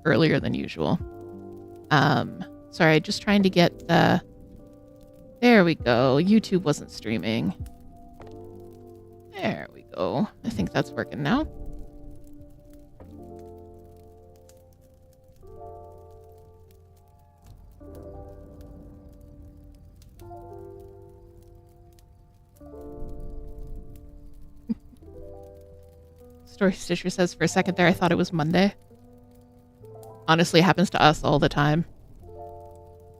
earlier than usual. Sorry, just trying to get the... There we go. YouTube wasn't streaming. There we go. I think that's working now. Story Stitcher says, for a second there, I thought it was Monday. Honestly, it happens to us all the time.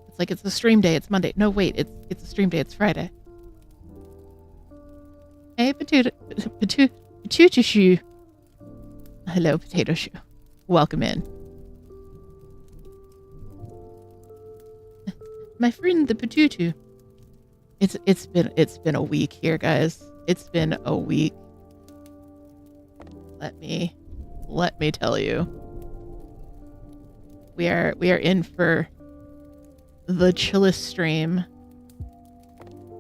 It's like, it's a stream day, it's Monday. No, wait, it's a stream day, it's Friday. Hey, Potato Shoe. Hello, Potato Shoe. Welcome in. My friend, the Potato. It's been a week here, guys. It's been a week. Let me tell you. We are in for the chillest stream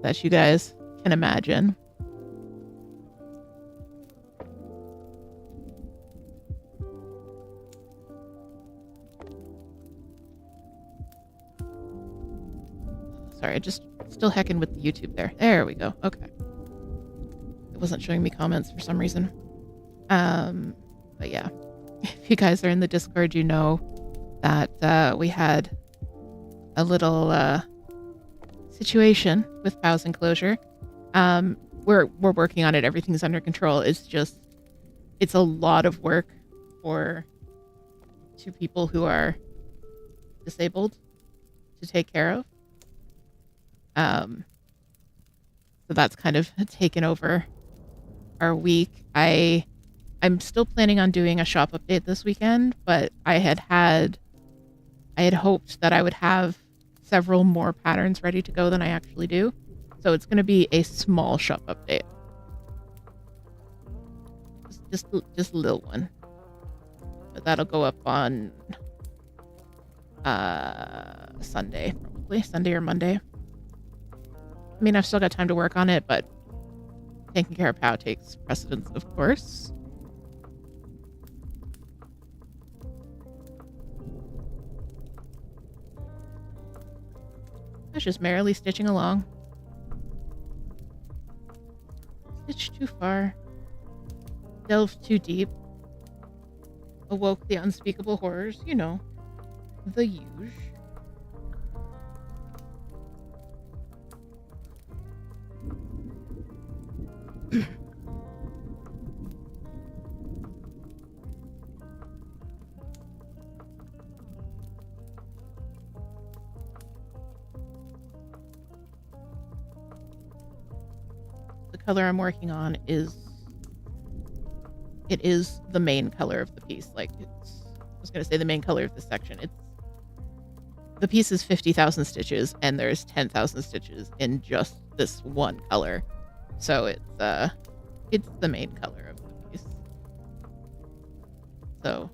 that you guys can imagine. Sorry, just still hecking with the YouTube there. There we go. Okay. It wasn't showing me comments for some reason. But yeah, if you guys are in the Discord, you know that we had a little situation with Pause Enclosure. We're working on it. Everything's under control. It's a lot of work for two people who are disabled to take care of. So that's kind of taken over our week. I'm still planning on doing a shop update this weekend, but I had hoped that I would have several more patterns ready to go than I actually do. So it's going to be a small shop update. Just a little one. But that'll go up on Sunday, probably. Sunday or Monday. I mean, I've still got time to work on it, but taking care of Pow takes precedence, of course. I was just merrily stitching along. Stitched too far. Delved too deep. Awoke the unspeakable horrors, you know, the usual. The color I'm working on is the main color of the piece. Like, I was going to say the main color of the section. The piece is 50,000 stitches, and there's 10,000 stitches in just this one color. So it's the main color of the piece. So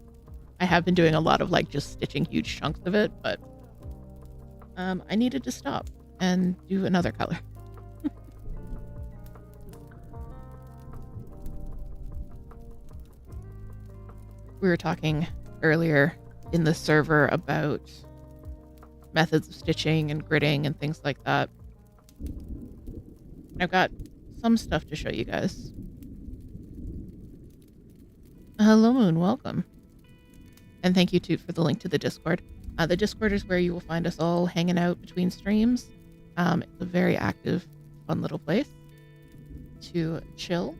I have been doing a lot of like just stitching huge chunks of it, but I needed to stop and do another color. We were talking earlier in the server about methods of stitching and gridding and things like that. I've got some stuff to show you guys. Hello, Moon. Welcome. And thank you, too, for the link to the Discord. The Discord is where you will find us all hanging out between streams. It's a very active, fun little place to chill.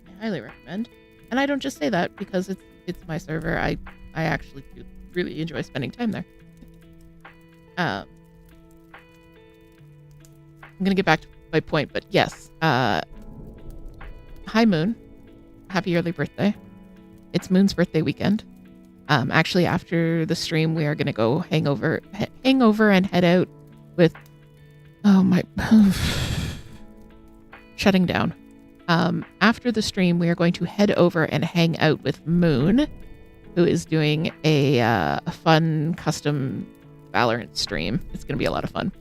I highly recommend. And I don't just say that because it's my server. I actually do really enjoy spending time there. I'm going to get back to my point, but yes. Hi, Moon. Happy early birthday. It's Moon's birthday weekend. Actually, after the stream, we are going to go hang over and head out with... Oh, my... Shutting down. After the stream, we are going to head over and hang out with Moon, who is doing a fun custom Valorant stream. It's going to be a lot of fun.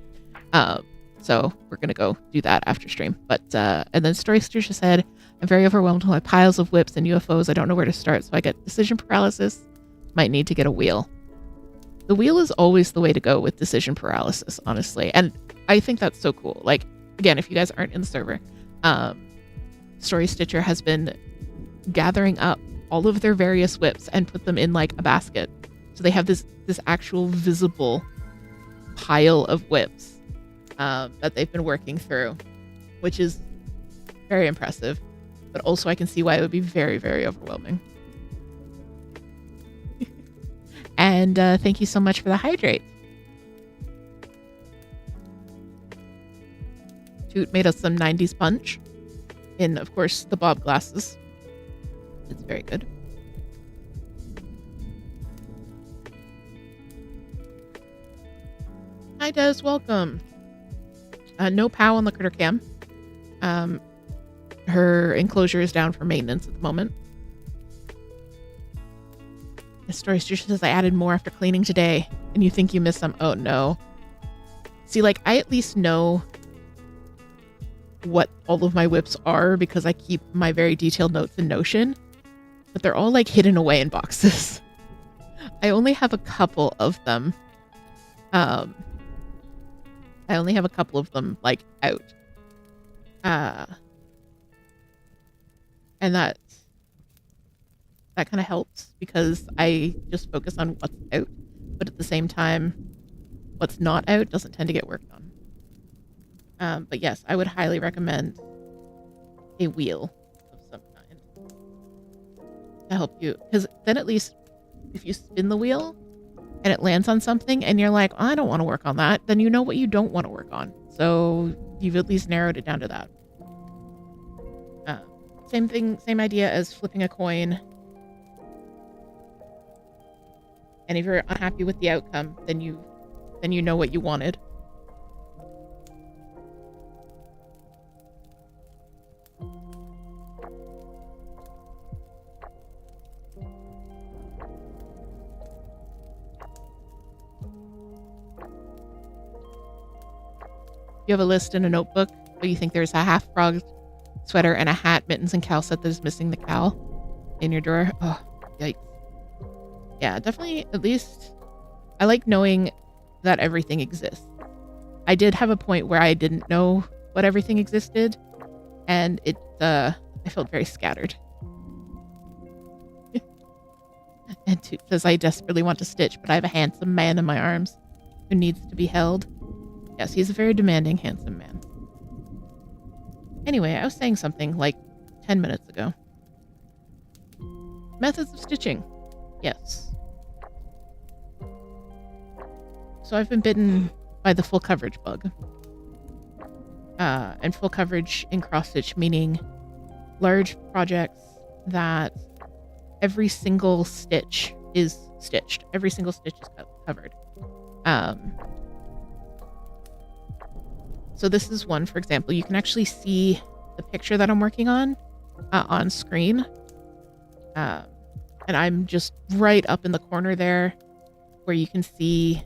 So we're going to go do that after stream. But and then Storyster just said, I'm very overwhelmed with my piles of whips and UFOs. I don't know where to start, so I get decision paralysis. Might need to get a wheel. the wheel is always the way to go with decision paralysis, honestly. And I think that's so cool. Like, again, if you guys aren't in the server, Story Stitcher has been gathering up all of their various whips and put them in like a basket. So they have this actual visible pile of whips that they've been working through, which is very impressive. But also I can see why it would be very, very overwhelming. And thank you so much for the hydrate. Toot made us some 90s punch in, of course, the Bob glasses. It's very good. Hi, Des. Welcome. No POW on the critter cam. Her enclosure is down for maintenance at the moment. The Story Stitcher says, I added more after cleaning today, and you think you missed some. Oh, no. See, like, I at least know what all of my whips are because I keep my very detailed notes in Notion, but they're all, like, hidden away in boxes. I only have a couple of them. I only have a couple of them, like, out. And that kind of helps because I just focus on what's out, but at the same time, what's not out doesn't tend to get worked on. But yes, I would highly recommend a wheel of some kind to help you, because then at least if you spin the wheel and it lands on something and you're like, oh, I don't want to work on that, then you know what you don't want to work on. So you've at least narrowed it down to that. Same thing, same idea as flipping a coin. And if you're unhappy with the outcome, then you know what you wanted. You have a list in a notebook, but you think there's a half frog sweater and a hat, mittens, and cowl set that is missing the cowl in your drawer. Oh, yikes. Yeah, definitely, at least I like knowing that everything exists. I did have a point where I didn't know what everything existed, and I felt very scattered. And Toot says, I desperately want to stitch, but I have a handsome man in my arms who needs to be held. Yes, he's a very demanding, handsome man. Anyway, I was saying something like 10 minutes ago. Methods of stitching. Yes. So I've been bitten by the full coverage bug. And full coverage in cross stitch meaning large projects that every single stitch is stitched. Every single stitch is covered. So this is one, for example, you can actually see the picture that I'm working on screen. And I'm just right up in the corner there where you can see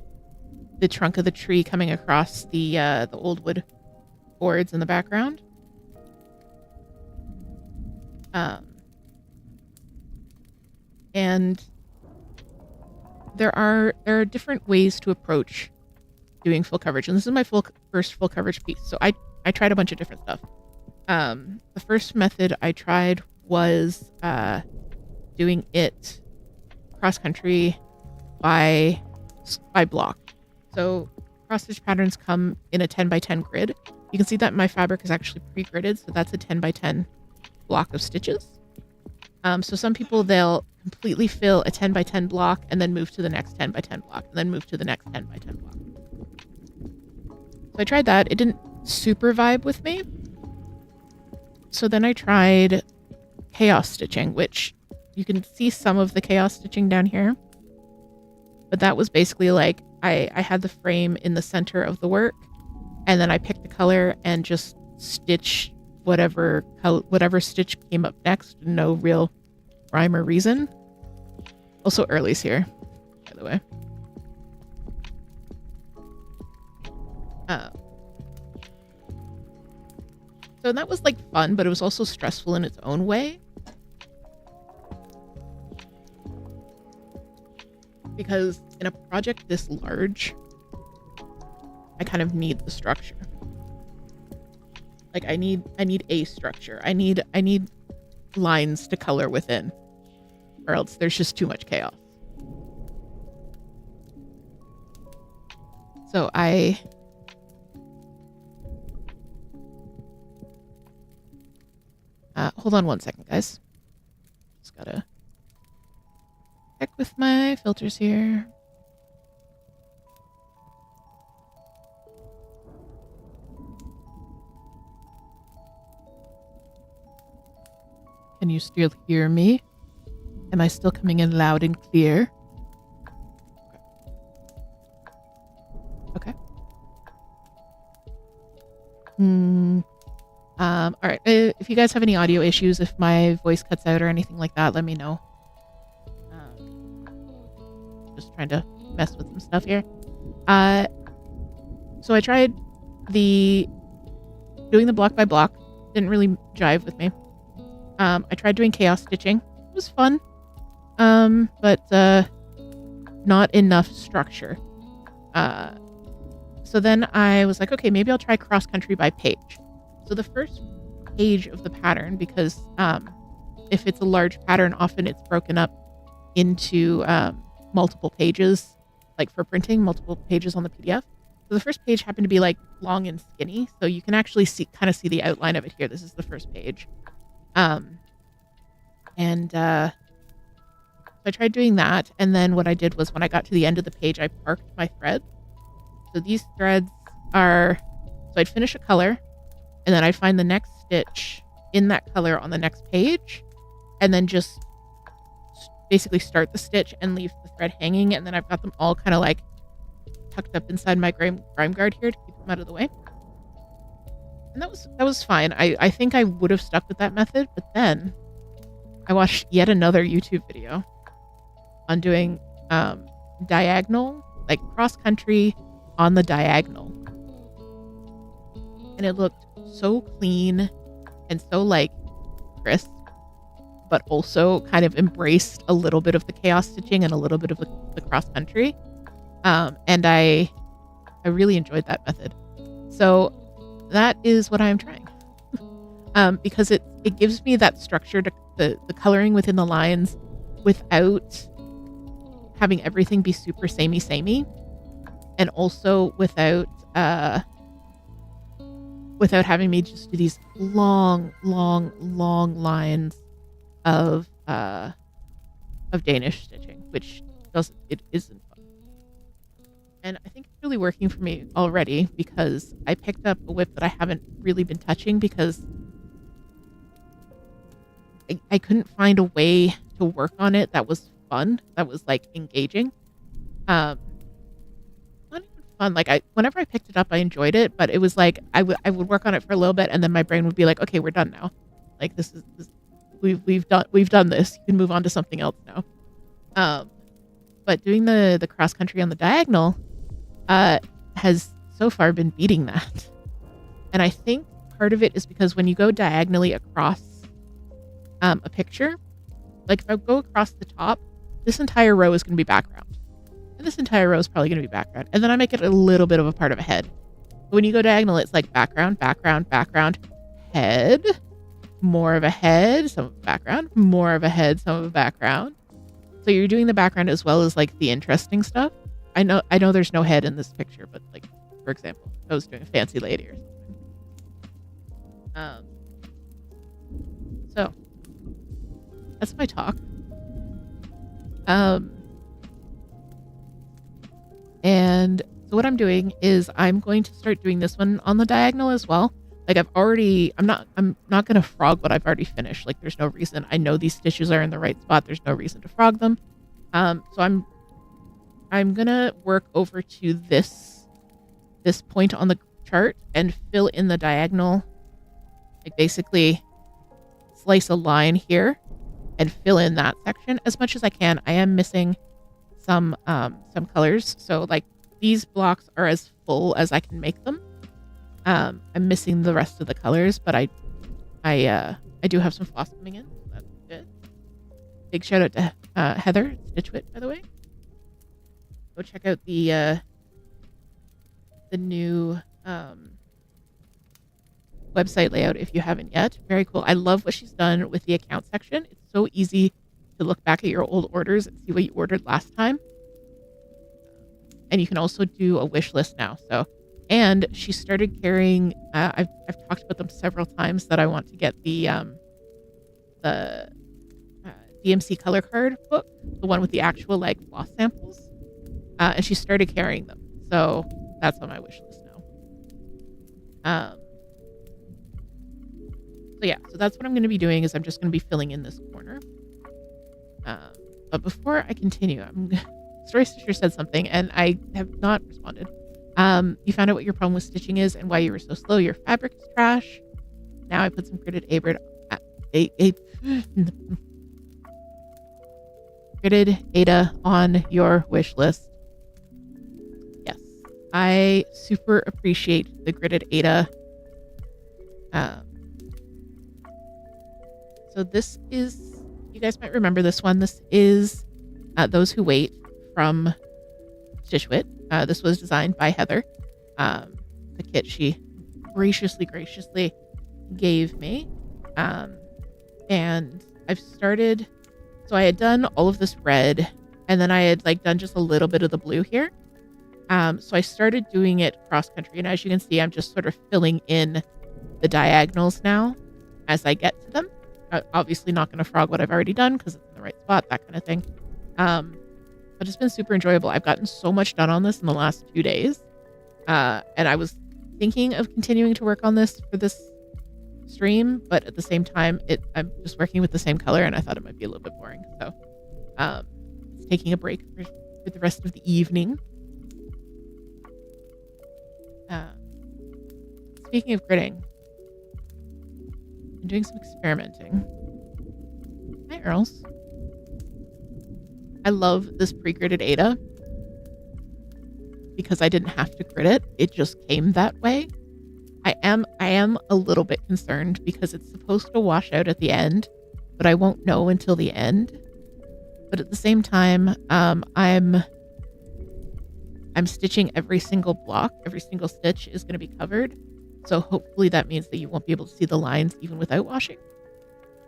the trunk of the tree coming across the old wood boards in the background. And there are different ways to approach doing full coverage, and this is my first full coverage piece, so I tried a bunch of different stuff. The first method I tried was doing it cross country by block. So cross stitch patterns come in a 10 by 10 grid. You can see that my fabric is actually pre-gridded, so that's a 10 by 10 block of stitches. So some people, they'll completely fill a 10 by 10 block and then move to the next 10 by 10 block and then move to the next 10 by 10 block. So I tried that. It didn't super vibe with me. So then I tried chaos stitching, which you can see some of the chaos stitching down here. But that was basically like I had the frame in the center of the work, and then I picked the color and just stitch whatever stitch came up next. No real rhyme or reason. Also, Early's here, by the way. So that was like fun, but it was also stressful in its own way. because in a project this large, I kind of need the structure. Like I need a structure. I need lines to color within, or else there's just too much chaos. So hold on one second, guys. Just gotta check with my filters here. Can you still hear me? Am I still coming in loud and clear? Okay. All right. If you guys have any audio issues, if my voice cuts out or anything like that, let me know. Just trying to mess with some stuff here. So I tried doing the block by block. Didn't really jive with me. I tried doing chaos stitching. It was fun. But not enough structure. So then I was like, okay, maybe I'll try cross country by page. So the first page of the pattern, because if it's a large pattern, often it's broken up into multiple pages, like for printing, multiple pages on the PDF. So the first page happened to be like long and skinny, so you can actually kind of see the outline of it here. This is the first page. So I tried doing that, and then what I did was when I got to the end of the page, I parked my threads. So these threads are, so I'd finish a color, and then I'd find the next stitch in that color on the next page, and then just basically start the stitch and leave the thread hanging, and then I've got them all kind of like tucked up inside my grime guard here to keep them out of the way. And that was fine. I think I would have stuck with that method, but then I watched yet another YouTube video on doing diagonal, like cross country on the diagonal. And it looked so clean and so like crisp, but also kind of embraced a little bit of the chaos stitching and a little bit of the cross country. And I really enjoyed that method. So that is what I'm trying. Because it gives me that structure to the coloring within the lines without having everything be super samey, and also without having me just do these long lines of Danish stitching, which isn't fun. And I think it's really working for me already, because I picked up a whip that I haven't really been touching because I couldn't find a way to work on it that was fun, that was like engaging. Not even fun. Like whenever I picked it up, I enjoyed it, but it was like I would work on it for a little bit, and then my brain would be like, okay, we're done now. Like this we've done this. You can move on to something else now. But doing the cross country on the diagonal has so far been beating that. And I think part of it is because when you go diagonally across a picture, like if I go across the top, this entire row is going to be background, and this entire row is probably going to be background, and then I make it a little bit of a part of a head. But when you go diagonal, it's like background, head, more of a head, some of a background, more of a head, some of a background. So you're doing the background as well as like the interesting stuff. I know there's no head in this picture, but like, for example, I was doing a fancy lady or something. So that's my talk. And so what I'm doing is I'm going to start doing this one on the diagonal as well. Like I'm not going to frog what I've already finished. Like there's no reason. I know these stitches are in the right spot. There's no reason to frog them. So I'm going to work over to this point on the chart and fill in the diagonal. Like basically slice a line here and fill in that section as much as I can. I am missing some colors. So like these blocks are as full as I can make them. I'm missing the rest of the colors, but I do have some floss coming in. So that's good. Big shout out to Heather Stitchwit, by the way. go check out the new website layout if you haven't yet. Very cool. I love what she's done with the account section. It's so easy to look back at your old orders and see what you ordered last time. And you can also do a wish list now. So, and she started carrying. I've talked about them several times that I want to get the DMC color card book, the one with the actual like floss samples, and she started carrying them. So that's on my wish list now. So yeah, so that's what I'm going to be doing is I'm just going to be filling in this corner. But before I continue, Story Stitcher said something and I have not responded. You found out what your problem with stitching is and why you were so slow. Your fabric is trash. Now I put some gridded gridded Ada on your wish list. Yes, I super appreciate the gridded Ada. So this is, you guys might remember this one. This is Those Who Wait from Stitchwit. This was designed by Heather. The kit she graciously gave me. And I've started, so I had done all of this red and then I had like done just a little bit of the blue here. So I started doing it cross country, and as you can see, I'm just sort of filling in the diagonals now as I get to them. Obviously not going to frog what I've already done because it's in the right spot, that kind of thing. But it's been super enjoyable. I've gotten so much done on this in the last 2 days. And I was thinking of continuing to work on this for this stream, but at the same time, I'm just working with the same color and I thought it might be a little bit boring. So it's taking a break for the rest of the evening. Speaking of gridding, I'm doing some experimenting. Hi, Earls. I love this pre-gridded Ada because I didn't have to grid it. It just came that way. I am a little bit concerned because it's supposed to wash out at the end, but I won't know until the end. But at the same time, I'm stitching every single block. Every single stitch is going to be covered. So hopefully that means that you won't be able to see the lines even without washing.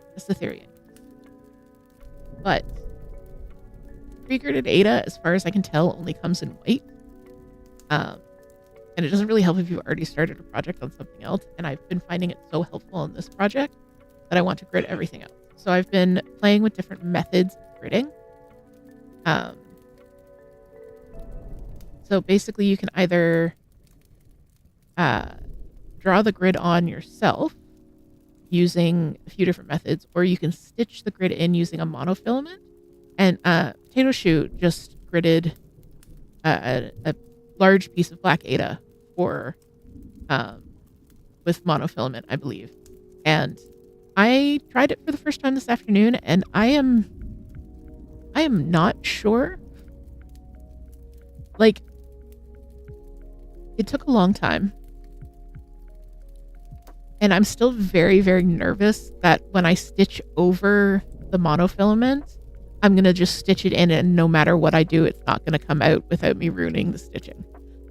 That's the theory. But pre-gridded Ada, as far as I can tell, only comes in white. And it doesn't really help if you've already started a project on something else. And I've been finding it so helpful in this project that I want to grid everything else. So I've been playing with different methods of gridding. So basically you can either draw the grid on yourself using a few different methods, or you can stitch the grid in using a monofilament. And Potato Shoot just gridded a large piece of black Ada for with monofilament, I believe. And I tried it for the first time this afternoon, and I am not sure. Like, it took a long time. And I'm still very, very nervous that when I stitch over the monofilament, I'm going to just stitch it in, and no matter what I do, it's not going to come out without me ruining the stitching.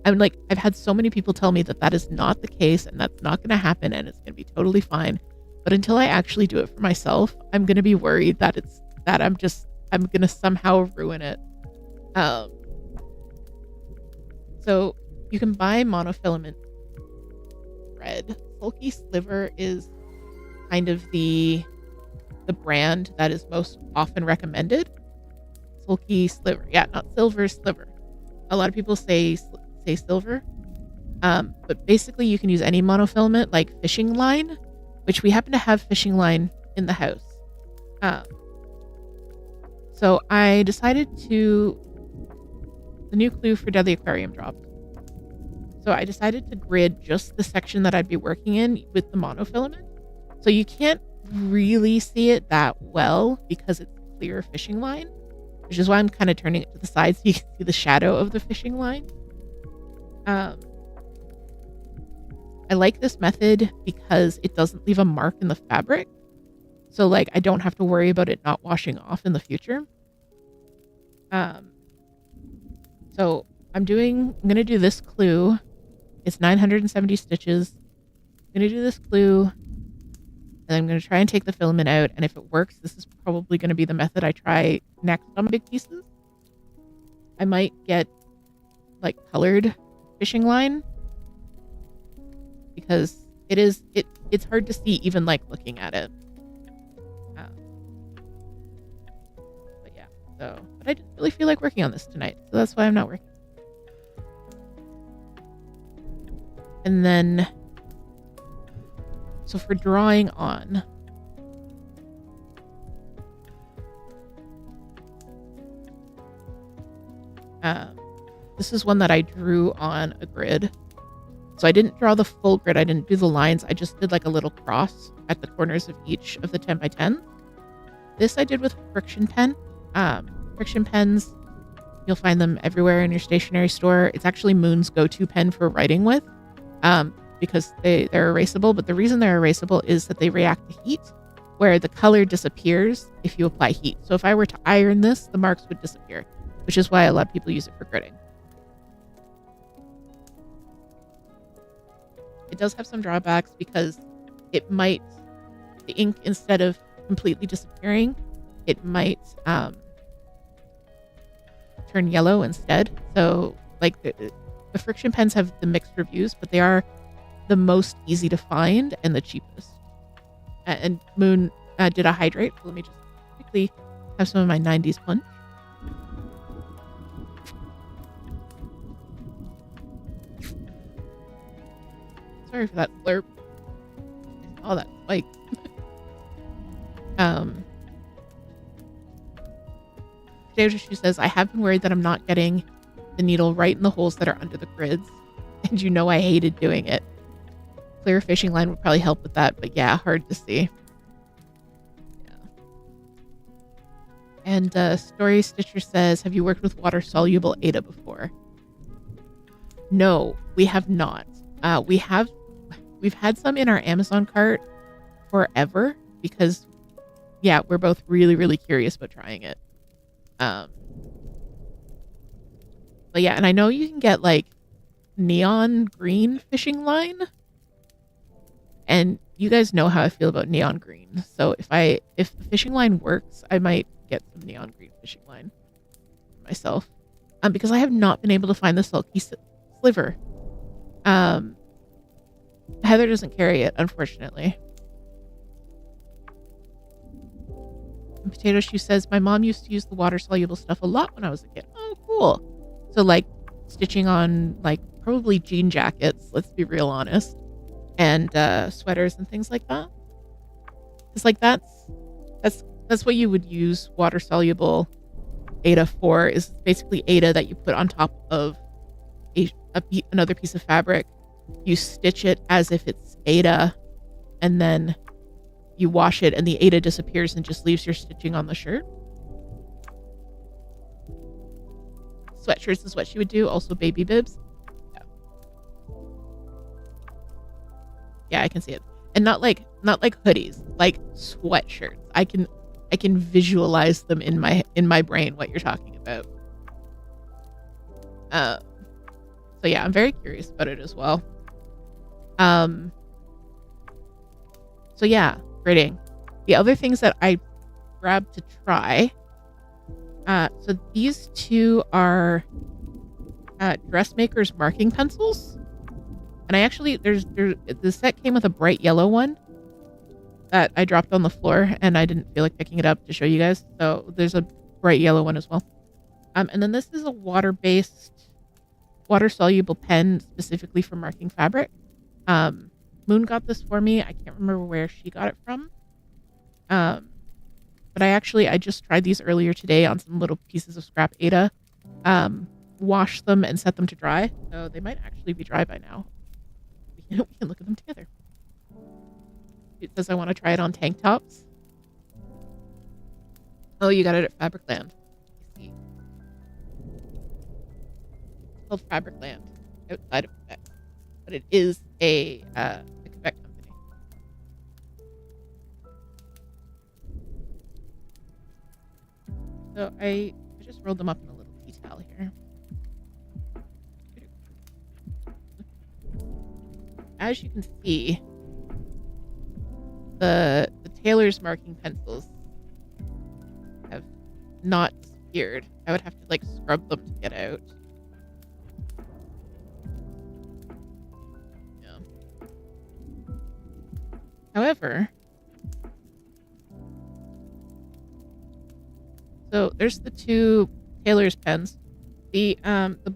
I've had so many people tell me that that is not the case and that's not going to happen and it's going to be totally fine. But until I actually do it for myself, I'm going to be worried that I'm going to somehow ruin it. So you can buy monofilament thread. Sulky Sliver is kind of the brand that is most often recommended. Sulky Sliver. Yeah, not Silver, Sliver. A lot of people say silver. But basically you can use any monofilament like fishing line, which we happen to have fishing line in the house. So I decided the new clue for Deadly Aquarium dropped. So I decided to grid just the section that I'd be working in with the monofilament. So you can't really see it that well because it's clear fishing line, which is why I'm kind of turning it to the side so you can see the shadow of the fishing line. I like this method because it doesn't leave a mark in the fabric. So like I don't have to worry about it not washing off in the future. So I'm gonna do this clue. It's 970 stitches. I'm gonna do this clue, and I'm gonna try and take the filament out. And if it works, this is probably gonna be the method I try next on big pieces. I might get like colored fishing line because it's hard to see even like looking at it. But yeah, but I didn't really feel like working on this tonight, so that's why I'm not working. And then, so for drawing on, this is one that I drew on a grid. So I didn't draw the full grid. I didn't do the lines. I just did like a little cross at the corners of each of the 10 by 10. This I did with friction pen. Friction pens, you'll find them everywhere in your stationery store. It's actually Moon's go-to pen for writing with, because they're erasable. But the reason they're erasable is that they react to heat, where the color disappears if you apply heat. So if I were to iron this, the marks would disappear, which is why a lot of people use it for gridding. It does have some drawbacks because the ink, instead of completely disappearing, it might turn yellow instead. So like the friction pens have the mixed reviews, but they are the most easy to find and the cheapest. And Moon did a hydrate. So let me just quickly have some of my 90s punch. Sorry for that blurb. All that spike. She says, I have been worried that I'm not getting the needle right in the holes that are under the grids. And you know I hated doing it. Clear fishing line would probably help with that, but yeah, hard to see. Yeah. And Story Stitcher says, have you worked with water-soluble Ada before? No, we have not. We've had some in our Amazon cart forever because, yeah, we're both really, really curious about trying it. But yeah, and I know you can get like neon green fishing line, and you guys know how I feel about neon green. So if the fishing line works, I might get some neon green fishing line myself, because I have not been able to find the sulky sliver. Heather doesn't carry it, unfortunately. And Potato Shoe says, my mom used to use the water-soluble stuff a lot when I was a kid. Oh, cool. So, like, stitching on, like, probably jean jackets, let's be real honest, and sweaters and things like that. Because, like, that's what you would use water-soluble Ada for, is basically Ada that you put on top of another piece of fabric. You stitch it as if it's Ada, and then you wash it, and the Ada disappears and just leaves your stitching on the shirt. Sweatshirts is what she would do. Also baby bibs. Yeah, I can see it. And not like hoodies, like sweatshirts. I can visualize them in my brain what you're talking about. So yeah, I'm very curious about it as well. So yeah, gridding. The other things that I grabbed to try. So these two are dressmaker's marking pencils. And I actually, the set came with a bright yellow one that I dropped on the floor, and I didn't feel like picking it up to show you guys. So there's a bright yellow one as well. And then this is a water-soluble pen specifically for marking fabric. Moon got this for me. I can't remember where she got it from. But I just tried these earlier today on some little pieces of scrap Ada. Washed them and set them to dry. So they might actually be dry by now. We can look at them together. It says I want to try it on tank tops. Oh, you got it at Fabricland. I see. It's called Fabricland outside of Quebec. But it is a Quebec company. So I just rolled them up in a little detail here. as you can see, the tailor's marking pencils have not disappeared. I would have to like scrub them to get out. Yeah. However, so there's the two tailor's pens. The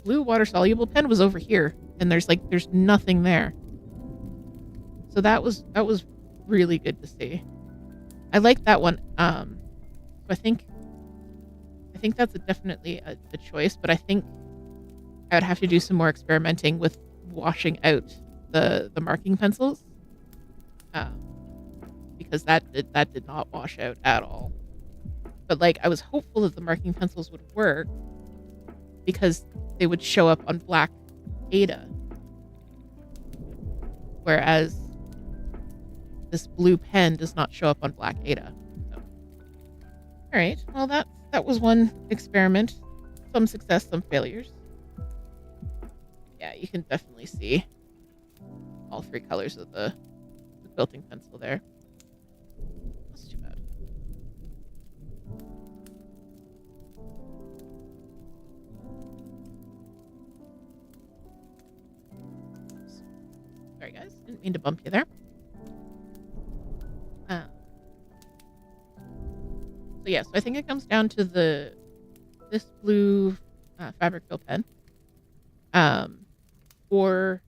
blue water soluble pen was over here, and there's nothing there. So that was really good to see. I like that one. So I think that's definitely a choice, but I think I would have to do some more experimenting with washing out the marking pencils, because that did not wash out at all. But like I was hopeful that the marking pencils would work because they would show up on black Ada, whereas this blue pen does not show up on black Ada. So. All right, well that was one experiment. Some success, some failures. Yeah, you can definitely see all three colors of the quilting pencil there. That's too bad. Sorry guys, didn't mean to bump you there. So yeah, so I think it comes down to this blue fabric fill pen, or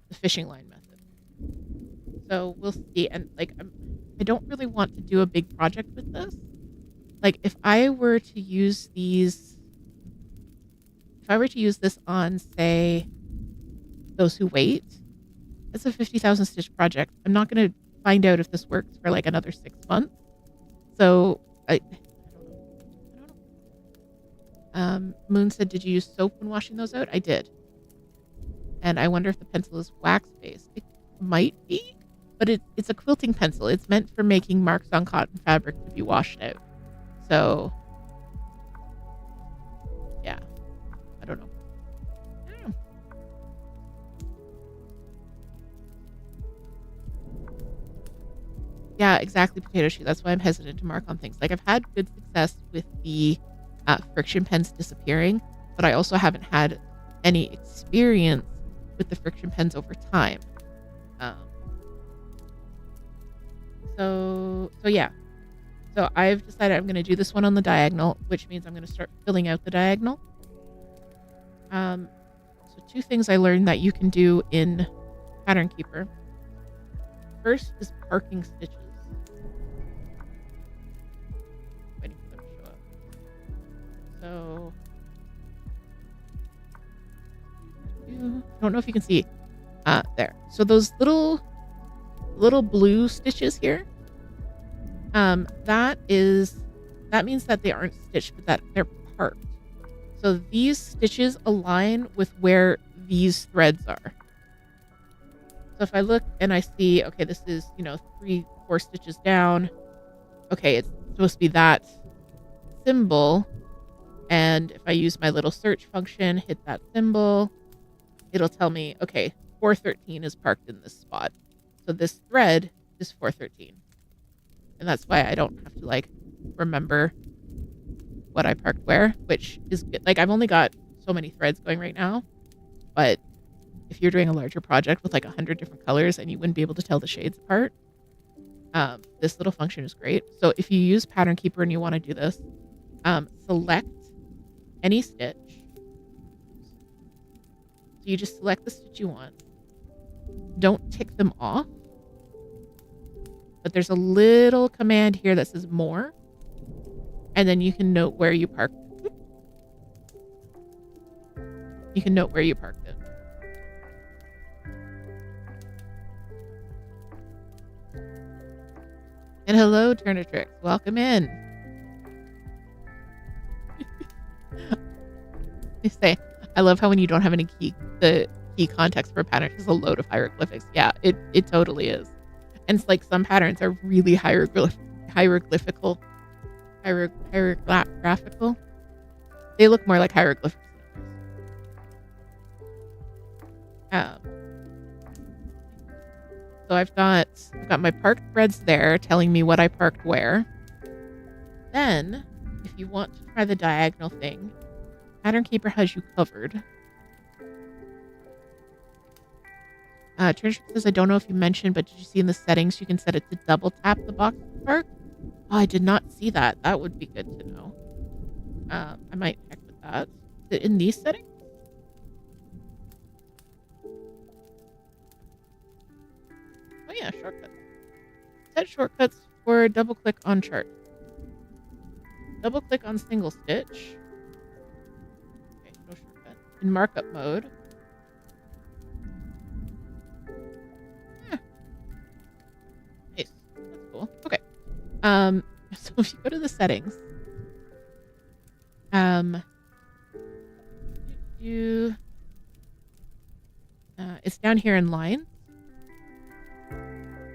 the fishing line method. So we'll see. And like, I don't really want to do a big project with this. Like, if I were to use this on, say, Those Who Wait, it's a 50,000 stitch project. I'm not going to find out if this works for like another 6 months. So I don't know. Moon said, did you use soap when washing those out? I did. And I wonder if the pencil is wax-based. It might be, but it's a quilting pencil. It's meant for making marks on cotton fabric to be washed out. So, yeah. I don't know. Yeah, exactly, Potato Shoe. That's why I'm hesitant to mark on things. Like, I've had good success with the friction pens disappearing, but I also haven't had any experience with the friction pens over time. So yeah. So I've decided I'm going to do this one on the diagonal, which means I'm going to start filling out the diagonal. So 2 things I learned that you can do in Pattern Keeper. First is parking stitches. Waiting for them to show up. So I don't know if you can see there. So those little blue stitches here, that means that they aren't stitched, but that they're parked. So these stitches align with where these threads are. So if I look and I see, okay, this is, 3-4 stitches down. Okay, it's supposed to be that symbol. And if I use my little search function, hit that symbol, it'll tell me, okay, 413 is parked in this spot. So this thread is 413. And that's why I don't have to like remember what I parked where, which is good. Like, I've only got so many threads going right now, but if you're doing a larger project with like 100 different colors and you wouldn't be able to tell the shades apart, this little function is great. So if you use Pattern Keeper and you want to do this, select any stitch. So you just select the stitch you want. Don't tick them off. But there's a little command here that says more. And then you can note where you parked. You can note where you parked it. And hello, Turnitrix. Welcome in. You say, I love how when you don't have any the key context for a pattern, it's a load of hieroglyphics. Yeah, it totally is. And it's like some patterns are really hieroglyphical. They look more like hieroglyphics than others. So I've got my parked threads there telling me what I parked where. Then, if you want to try the diagonal thing, Pattern Keeper has you covered. Trisha says, I don't know if you mentioned, but did you see in the settings you can set it to double tap the box to park? Oh, I did not see that. That would be good to know. I might check with that. Is it in these settings? Oh yeah, shortcuts. Set shortcuts for double click on chart. Double click on single stitch. Okay, no shortcut. In markup mode. Yeah. Nice. That's cool. Okay. So if you go to the settings, it's down here in lines.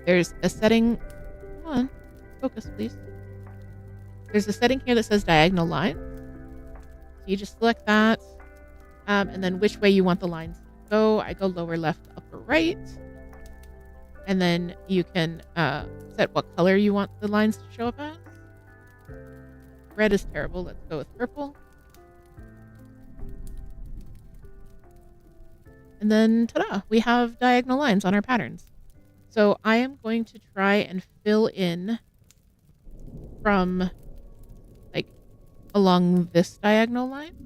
There's a setting. Come on, focus, please. There's a setting here that says diagonal lines. So you just select that, and then which way you want the lines to go. I go lower left, upper right, and then you can set what color you want the lines to show up as. Red is terrible. Let's go with purple. And then, ta-da! We have diagonal lines on our patterns. So I am going to try and fill in from, like, along this diagonal line.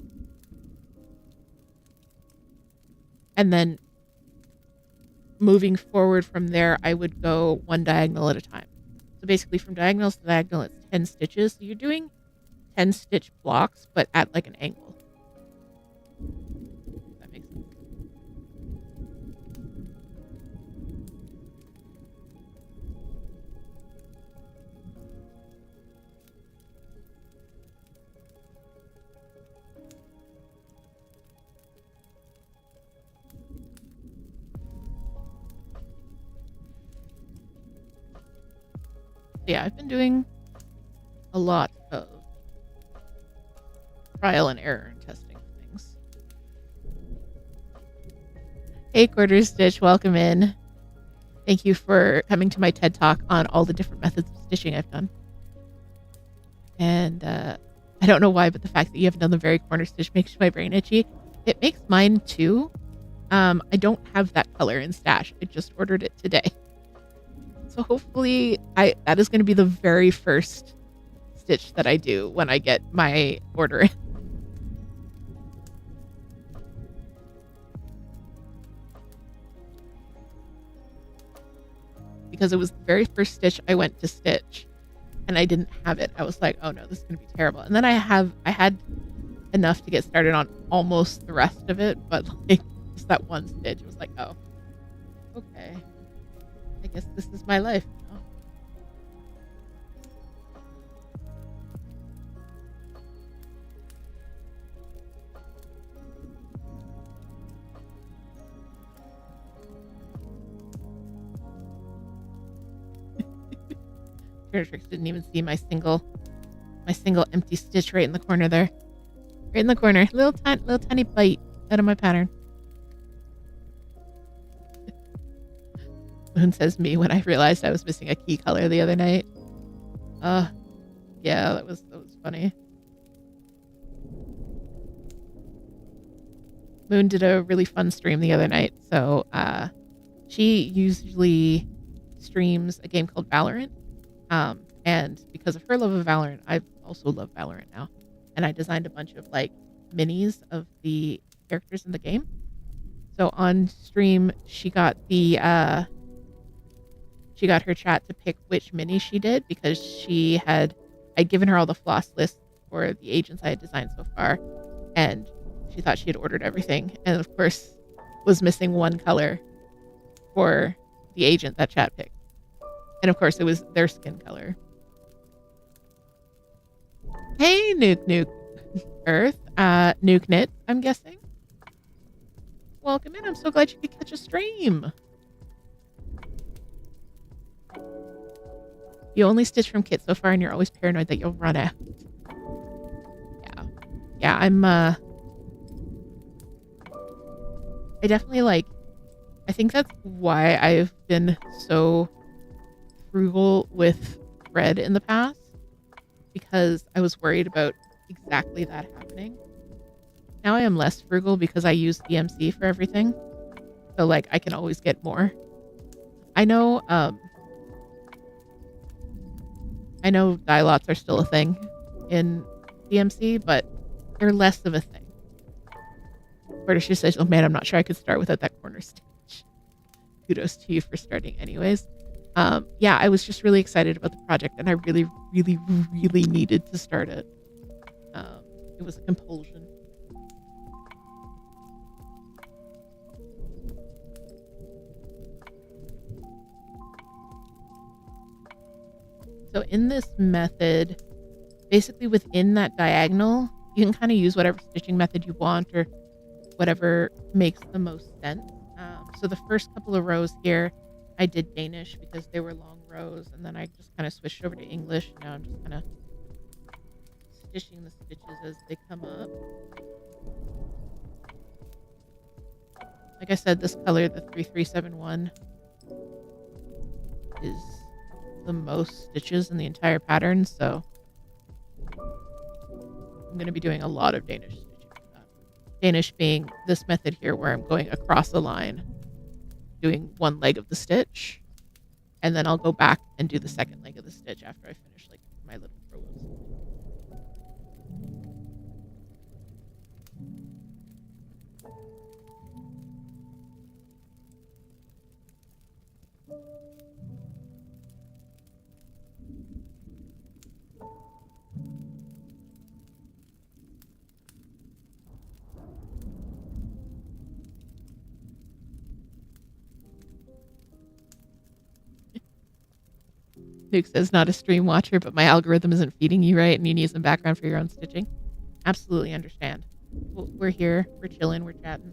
And then moving forward from there, I would go one diagonal at a time. So basically from diagonal to diagonal, it's 10 stitches. So you're doing 10 stitch blocks, but at like an angle. If that makes sense. Yeah, I've been doing a lot of trial and error and testing things. Hey, Quarter Stitch, welcome in. Thank you for coming to my TED Talk on all the different methods of stitching I've done. And I don't know why, but the fact that you haven't done the very corner stitch makes my brain itchy. It makes mine too. I don't have that color in stash. I just ordered it today. So hopefully that is going to be the very first stitch that I do when I get my order in. Because it was the very first stitch I went to stitch and I didn't have it. I was like, oh no, this is going to be terrible. And then I had enough to get started on almost the rest of it, but like just that one stitch, it was like, oh, okay. I guess this is my life now. Tricks didn't even see my single empty stitch right in the corner there. Right in the corner. Little tiny bite out of my pattern. Moon says me when I realized I was missing a key color the other night. Yeah, that was funny. Moon did a really fun stream the other night. So she usually streams a game called Valorant. And because of her love of Valorant, I also love Valorant now. And I designed a bunch of like minis of the characters in the game. So on stream, she got her chat to pick which mini she did because I'd given her all the floss lists for the agents I had designed so far. And she thought she had ordered everything. And of course was missing one color for the agent that chat picked. And of course it was their skin color. Hey, Nuke Earth. Nuke Knit, I'm guessing. Welcome in. I'm so glad you could catch a stream. You only stitch from kit so far and you're always paranoid that you'll run out. Yeah, I'm I definitely like I think that's why I've been so frugal with thread in the past, because I was worried about exactly that happening. Now I am less frugal because I use DMC for everything. So like I can always get more. I know dye lots are still a thing in DMC, but they're less of a thing. British just says, oh man, I'm not sure I could start without that corner stitch. Kudos to you for starting anyways. Yeah, I was just really excited about the project and I really, really, really needed to start it. It was a compulsion. So in this method, basically within that diagonal, you can kind of use whatever stitching method you want or whatever makes the most sense. So the first couple of rows here, I did Danish because they were long rows, and then I just kind of switched over to English. Now I'm just kind of stitching the stitches as they come up. Like I said, this color, the 3371, is the most stitches in the entire pattern, so I'm going to be doing a lot of Danish stitching for that. Danish being this method here where I'm going across the line, doing one leg of the stitch, and then I'll go back and do the second leg of the stitch after I finish like my little row of stitches. Nuke says, not a stream watcher, but my algorithm isn't feeding you right and you need some background for your own stitching. Absolutely understand. We're here, we're chilling, we're chatting.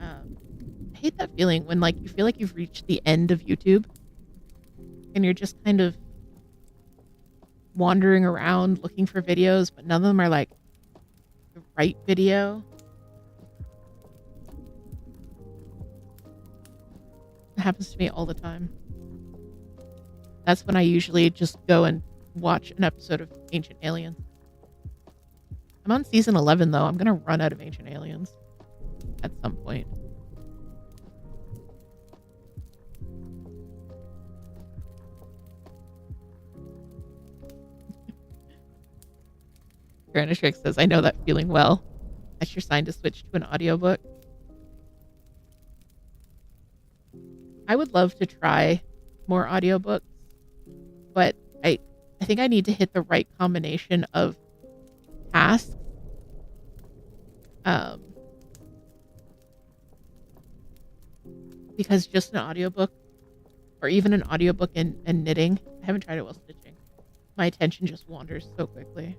I hate that feeling when like you feel like you've reached the end of YouTube and you're just kind of wandering around looking for videos, but none of them are like the right video. It happens to me all the time. That's when I usually just go and watch an episode of Ancient Aliens. I'm on season 11 though. I'm gonna run out of Ancient Aliens at some point. Granishik says, I know that feeling well. That's your sign to switch to an audiobook. I would love to try more audiobooks, but I think I need to hit the right combination of tasks. Because just an audiobook, or even an audiobook and knitting, I haven't tried it while stitching. My attention just wanders so quickly.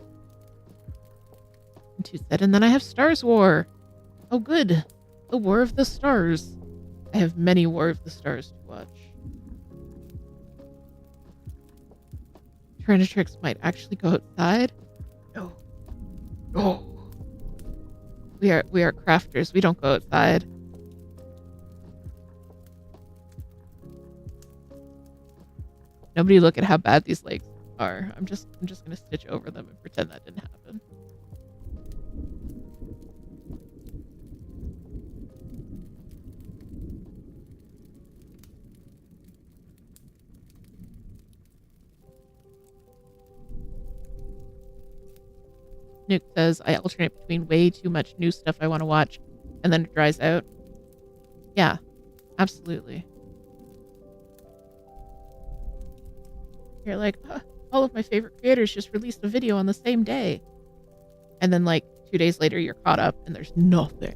And said, and then I have Stars War. Oh, good. The War of the Stars. I have many War of the Stars to watch. Tyrannotrix might actually go outside. No. No. We are crafters. We don't go outside. Nobody look at how bad these legs are. I'm just gonna stitch over them and pretend that didn't happen. Nuke says, I alternate between way too much new stuff I want to watch and then it dries out. Yeah, absolutely. You're like, all of my favorite creators just released a video on the same day. And then like 2 days later, you're caught up and there's nothing.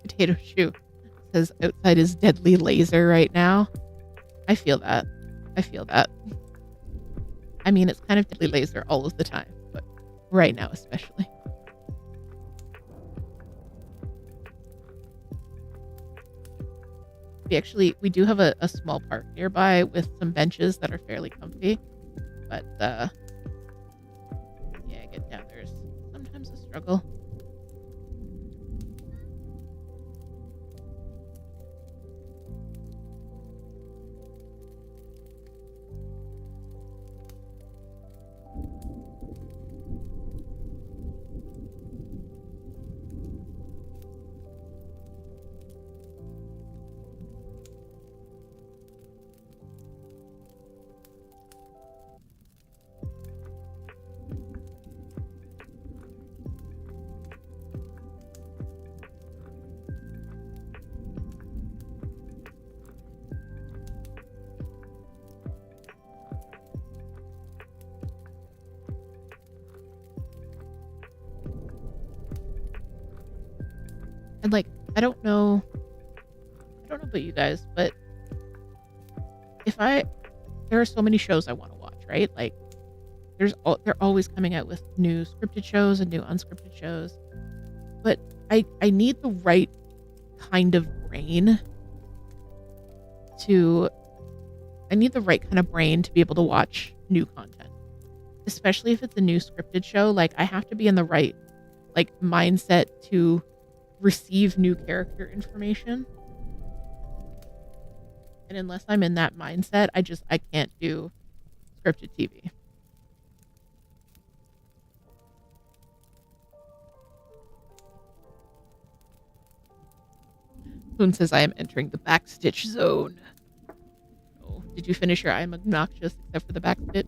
Potato Shoe says, outside is deadly laser right now. I feel that. I feel that. I mean, it's kind of deadly laser all of the time, but right now especially. We do have a small park nearby with some benches that are fairly comfy, but yeah, get down. There's some struggle. And like, I don't know about you guys, but there are so many shows I want to watch, right? Like, they're always coming out with new scripted shows and new unscripted shows, but I need the right kind of brain to be able to watch new content, especially if it's a new scripted show. Like, I have to be in the right like mindset to receive new character information. And unless I'm in that mindset, I can't do scripted TV. Poon says I am entering the backstitch zone. Oh, did you finish your I am obnoxious except for the backstitch?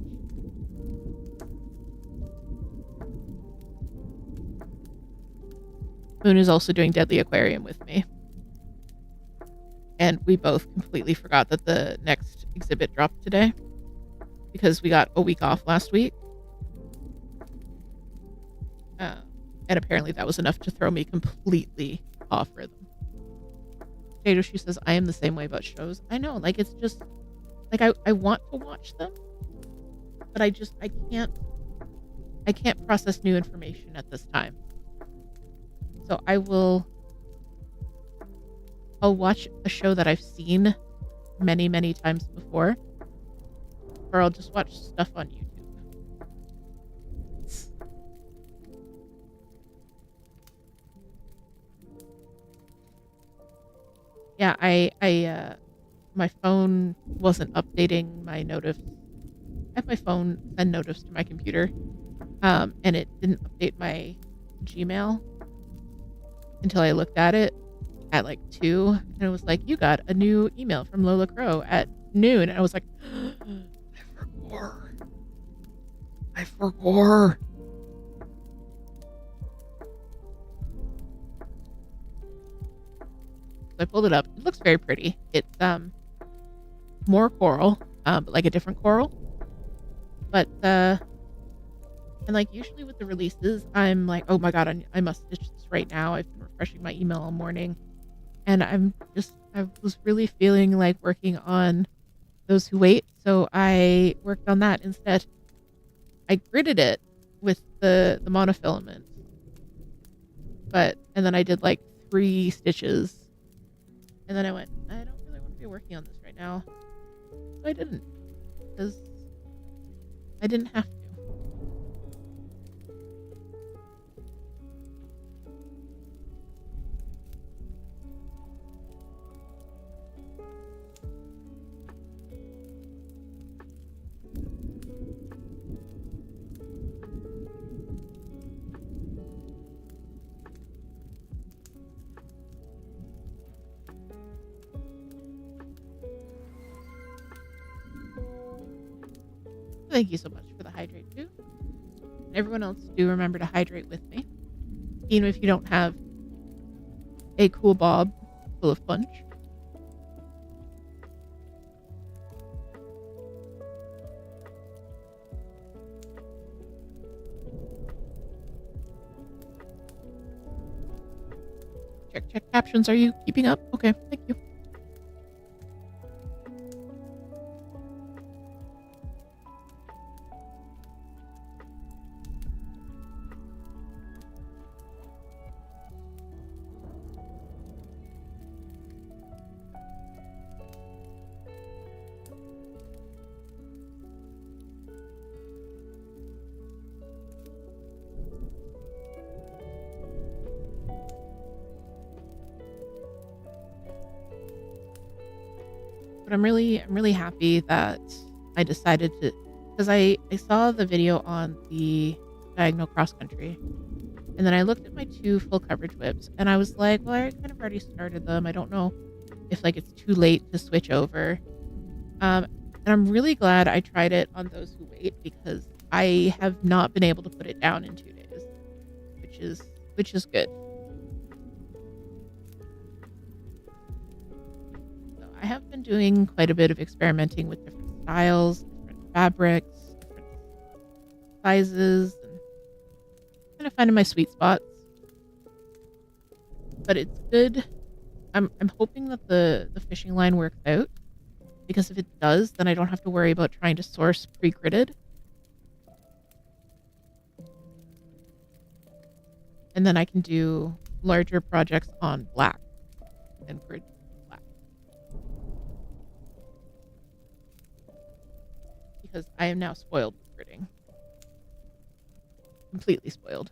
Moon is also doing Deadly Aquarium with me. And we both completely forgot that the next exhibit dropped today because we got a week off last week. And apparently that was enough to throw me completely off rhythm. She says, I am the same way about shows. I know, like, it's just, like, I want to watch them, but I can't process new information at this time. So I'll watch a show that I've seen many, many times before, or I'll just watch stuff on YouTube. Yeah, I my phone wasn't updating my notifs. I have my phone send notifs to my computer, and it didn't update my Gmail until I looked at it at like 2, and it was like, you got a new email from Lola Crow at noon, and I was like, I forgot. I pulled it up. It looks very pretty. It's more coral, but like a different coral. But and like usually with the releases, I'm like, oh my god, I must stitch this right now. I've been refreshing my email all morning, and I was really feeling like working on Those Who Wait, so I worked on that instead. I gridded it with the monofilament, and then I did like 3 stitches. And then I went, I don't really want to be working on this right now. So I didn't. Because I didn't have to. Thank you so much for the hydrate too. And everyone else, do remember to hydrate with me. Even if you don't have a cool bob full of punch. Check captions. Are you keeping up? Okay, thank you. but I'm really happy that I decided to, because I saw the video on the diagonal cross country, and then I looked at my 2 full coverage whips, and I was like, well, I kind of already started them. I don't know if like it's too late to switch over. And I'm really glad I tried it on those who wait, because I have not been able to put it down in 2 days, which is good. So I have been doing quite a bit of experimenting with different styles, different fabrics, different sizes, and kind of finding my sweet spots. But it's good. I'm hoping that the fishing line works out, because if it does, then I don't have to worry about trying to source pre-gridded. And then I can do larger projects on black and grid black. Because I am now spoiled with gridding. Completely spoiled.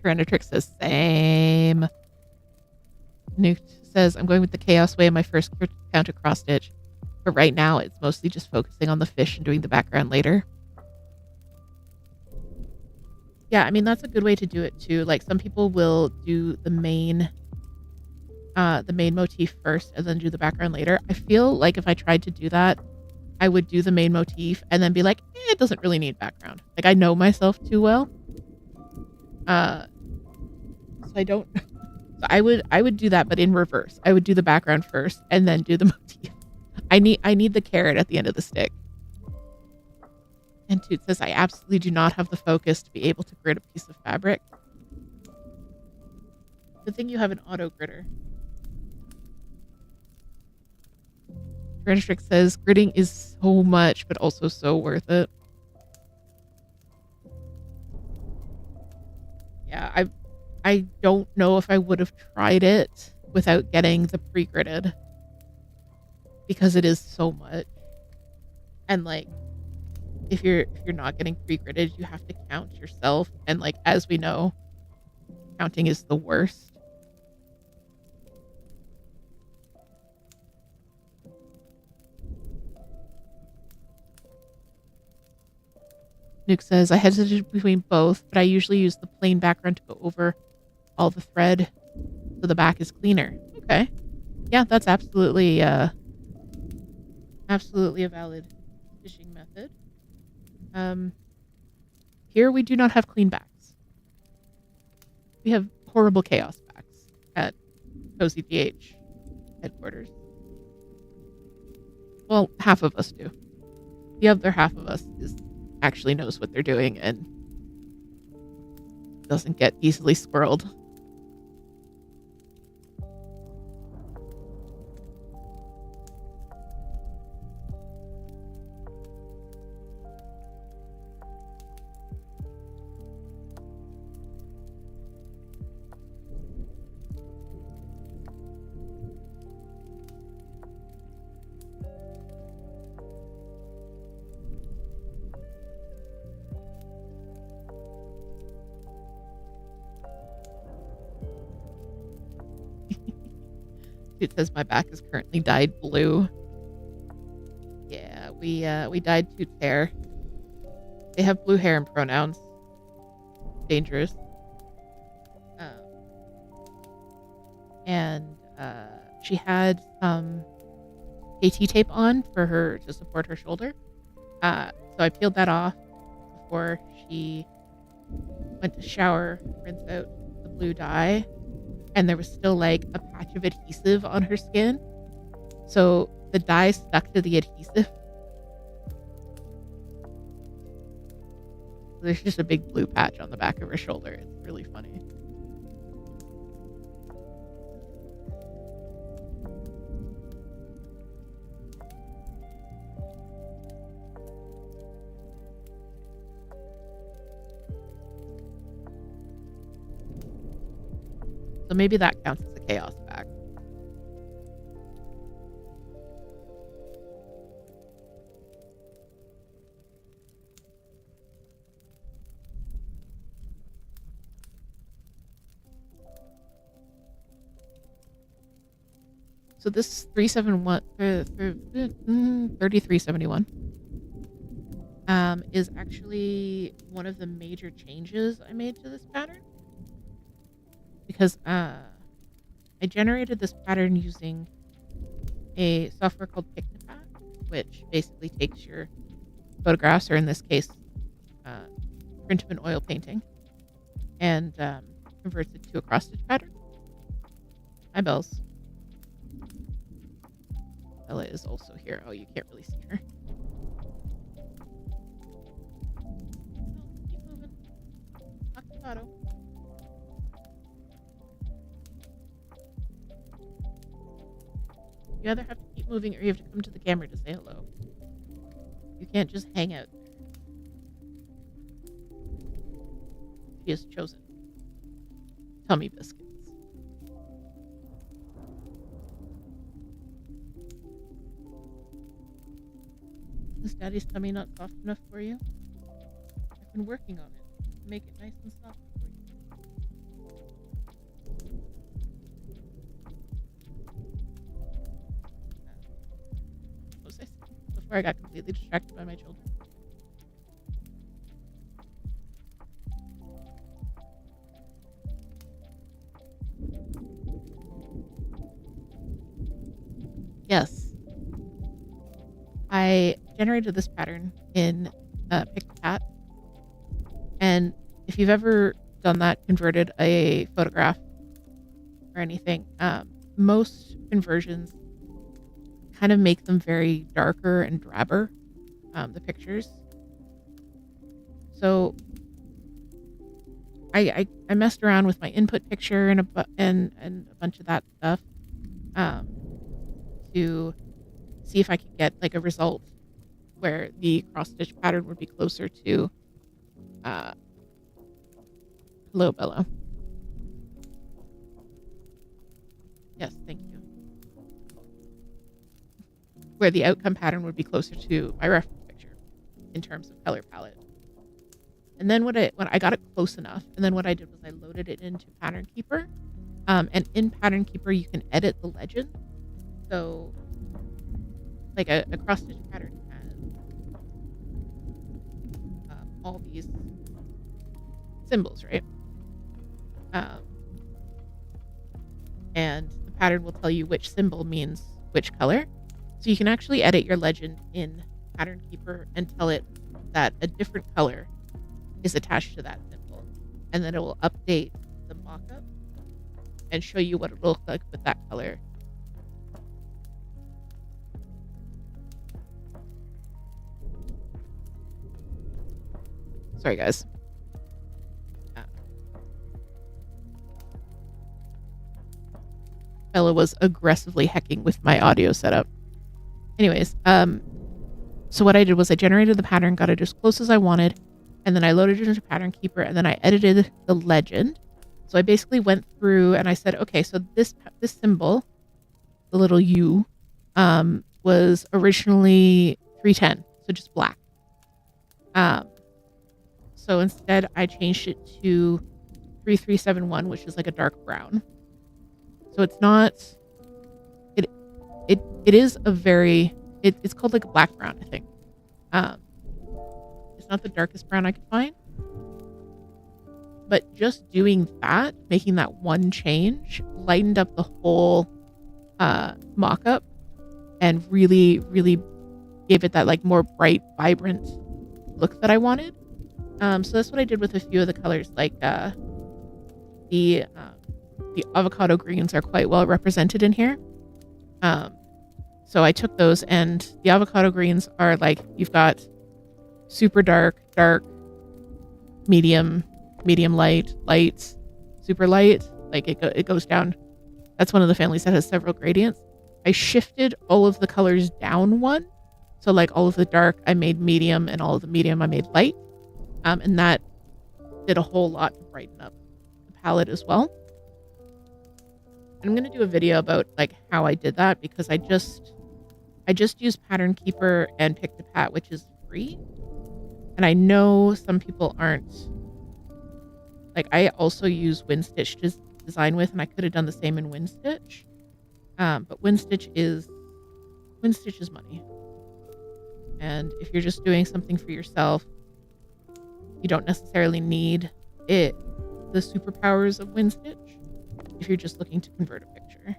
Tyrannotrix says, same. Newt says, I'm going with the chaos way in my first counter cross stitch. But right now, it's mostly just focusing on the fish and doing the background later. Yeah, I mean, that's a good way to do it too. Like, some people will do the main motif first and then do the background later. I feel like if I tried to do that, I would do the main motif and then be like, it doesn't really need background. Like, I know myself too well. So I don't. So I would do that, but in reverse. I would do the background first and then do the motif. I need the carrot at the end of the stick. And Toot says, I absolutely do not have the focus to be able to grid a piece of fabric. Good thing you have an auto gritter. Tyrannostrix says, gridding is so much, but also so worth it. Yeah, I don't know if I would have tried it without getting the pre-gridded, because it is so much. And like, if you're not getting pre-gridded, you have to count yourself, and like, as we know, counting is the worst. Nuke says, I hesitated between both, but I usually use the plain background to go over all the thread so the back is cleaner. Okay. Yeah, that's absolutely a valid stitching method. Here we do not have clean backs. We have horrible chaos backs at Cozy DH headquarters. Well, half of us do. The other half of us actually knows what they're doing and doesn't get easily squirreled. It says my back is currently dyed blue. Yeah, we dyed Toot's hair. They have blue hair and pronouns. Dangerous. And she had some AT tape on for her to support her shoulder. So I peeled that off before she went to shower, rinse out the blue dye, and there was still like a patch of adhesive on her skin. So the dye stuck to the adhesive. There's just a big blue patch on the back of her shoulder. It's really funny. So maybe that counts as a chaos back. So this 3371 is actually one of the major changes I made to this pattern, because I generated this pattern using a software called Pictopat, which basically takes your photographs, or in this case, print of an oil painting, and converts it to a cross-stitch pattern. Hi, Bells. Bella is also here. Oh, you can't really see her. Keep moving. Octavado. You either have to keep moving or you have to come to the camera to say hello. You can't just hang out there. She has chosen tummy biscuits. Is Daddy's tummy not soft enough for you? I've been working on it to make it nice and soft for you. What was I saying? Before I got completely distracted by my children. Yes. I generated this pattern in Pictopat, and if you've ever done that, converted a photograph or anything, most conversions kind of make them very darker and drabber, the pictures. So I messed around with my input picture and a bunch of that stuff to see if I could get like a result where the cross stitch pattern would be closer to hello, Bella. Yes, thank you. Where the outcome pattern would be closer to my reference picture in terms of color palette. And then when I got it close enough, and then what I did was I loaded it into Pattern Keeper. And in Pattern Keeper, you can edit the legend. So like a cross stitch pattern has all these symbols, right? And the pattern will tell you which symbol means which color. So you can actually edit your legend in Pattern Keeper and tell it that a different color is attached to that symbol. And then it will update the mockup and show you what it will look like with that color. Sorry, guys. Bella was aggressively hecking with my audio setup. Anyways, so what I did was I generated the pattern, got it as close as I wanted, and then I loaded it into Pattern Keeper, and then I edited the legend. So I basically went through and I said, okay, so this symbol, the little U, was originally 310, so just black. So instead, I changed it to 3371, which is like a dark brown. So it's not. It is a very. It's called like a black brown, I think. It's not the darkest brown I could find. But just doing that, making that one change, lightened up the whole mock-up, and really, really gave it that like more bright, vibrant look that I wanted. So that's what I did with a few of the colors, like the avocado greens are quite well represented in here. So I took those, and the avocado greens are like, you've got super dark, medium light, super light. Like it goes down. That's one of the families that has several gradients. I shifted all of the colors down one. So like all of the dark I made medium, and all of the medium I made light. And that did a whole lot to brighten up the palette as well. I'm going to do a video about like how I did that, because I just used Pattern Keeper and Pictopat, which is free. And I know some people aren't. Like, I also use WinStitch to design with, and I could have done the same in WinStitch. But WinStitch is money. And if you're just doing something for yourself, you don't necessarily need the superpowers of WinStitch if you're just looking to convert a picture.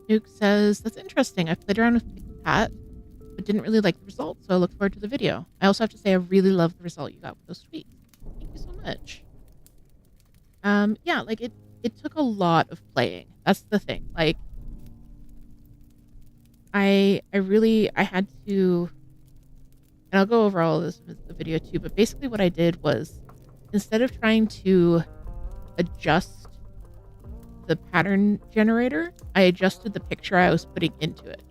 Nuke says, that's interesting. I played around with Pictopat, but didn't really like the result, so I look forward to the video. I also have to say I really love the result you got with those tweets. Thank you so much. Yeah, like it took a lot of playing. That's the thing. Like, I had to, and I'll go over all of this in the video too, but basically what I did was, instead of trying to adjust the pattern generator, I adjusted the picture I was putting into it.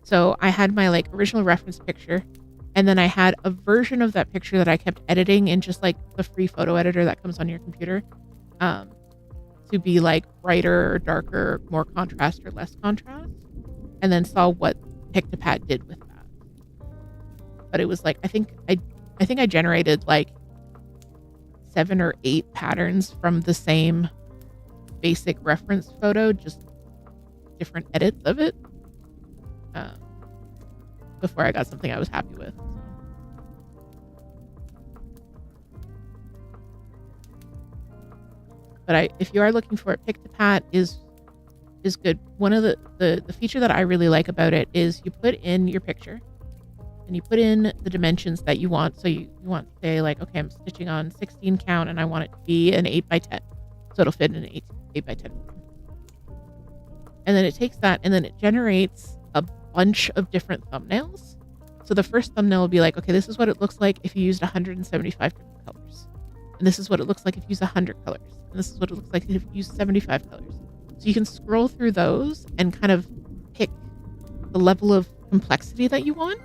So I had my like original reference picture, and then I had a version of that picture that I kept editing in just like the free photo editor that comes on your computer, to be like brighter or darker, more contrast or less contrast, and then saw what Pictopat did with that. But it was like, I think I generated like 7 or 8 patterns from the same basic reference photo, just different edits of it, before I got something I was happy with. But if you are looking for it, Pictopat is good. One of the feature that I really like about it is you put in your picture and you put in the dimensions that you want. So you want to say like, okay, I'm stitching on 16 count and I want it to be an 8x10. So it'll fit in an 8x10. And then it takes that and then it generates a bunch of different thumbnails. So the first thumbnail will be like, okay, this is what it looks like if you used 175 different colors. And this is what it looks like if you use 100 colors. And this is what it looks like if you use 75 colors. So you can scroll through those and kind of pick the level of complexity that you want.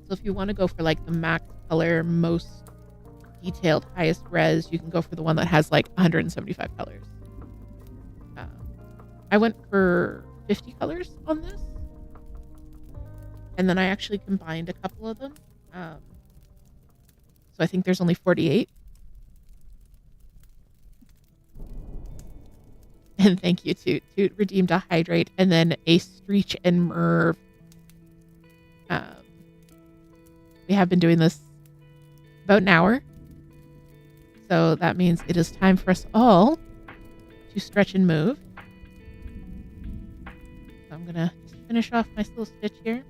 So if you want to go for like the max color, most detailed, highest res, you can go for the one that has like 175 colors. I went for 50 colors on this, and then I actually combined a couple of them. So I think there's only 48. And thank you to redeemed a hydrate and then a Streech and Merv. We have been doing this about an hour. So that means it is time for us all to stretch and move. So I'm going to finish off my little stitch here.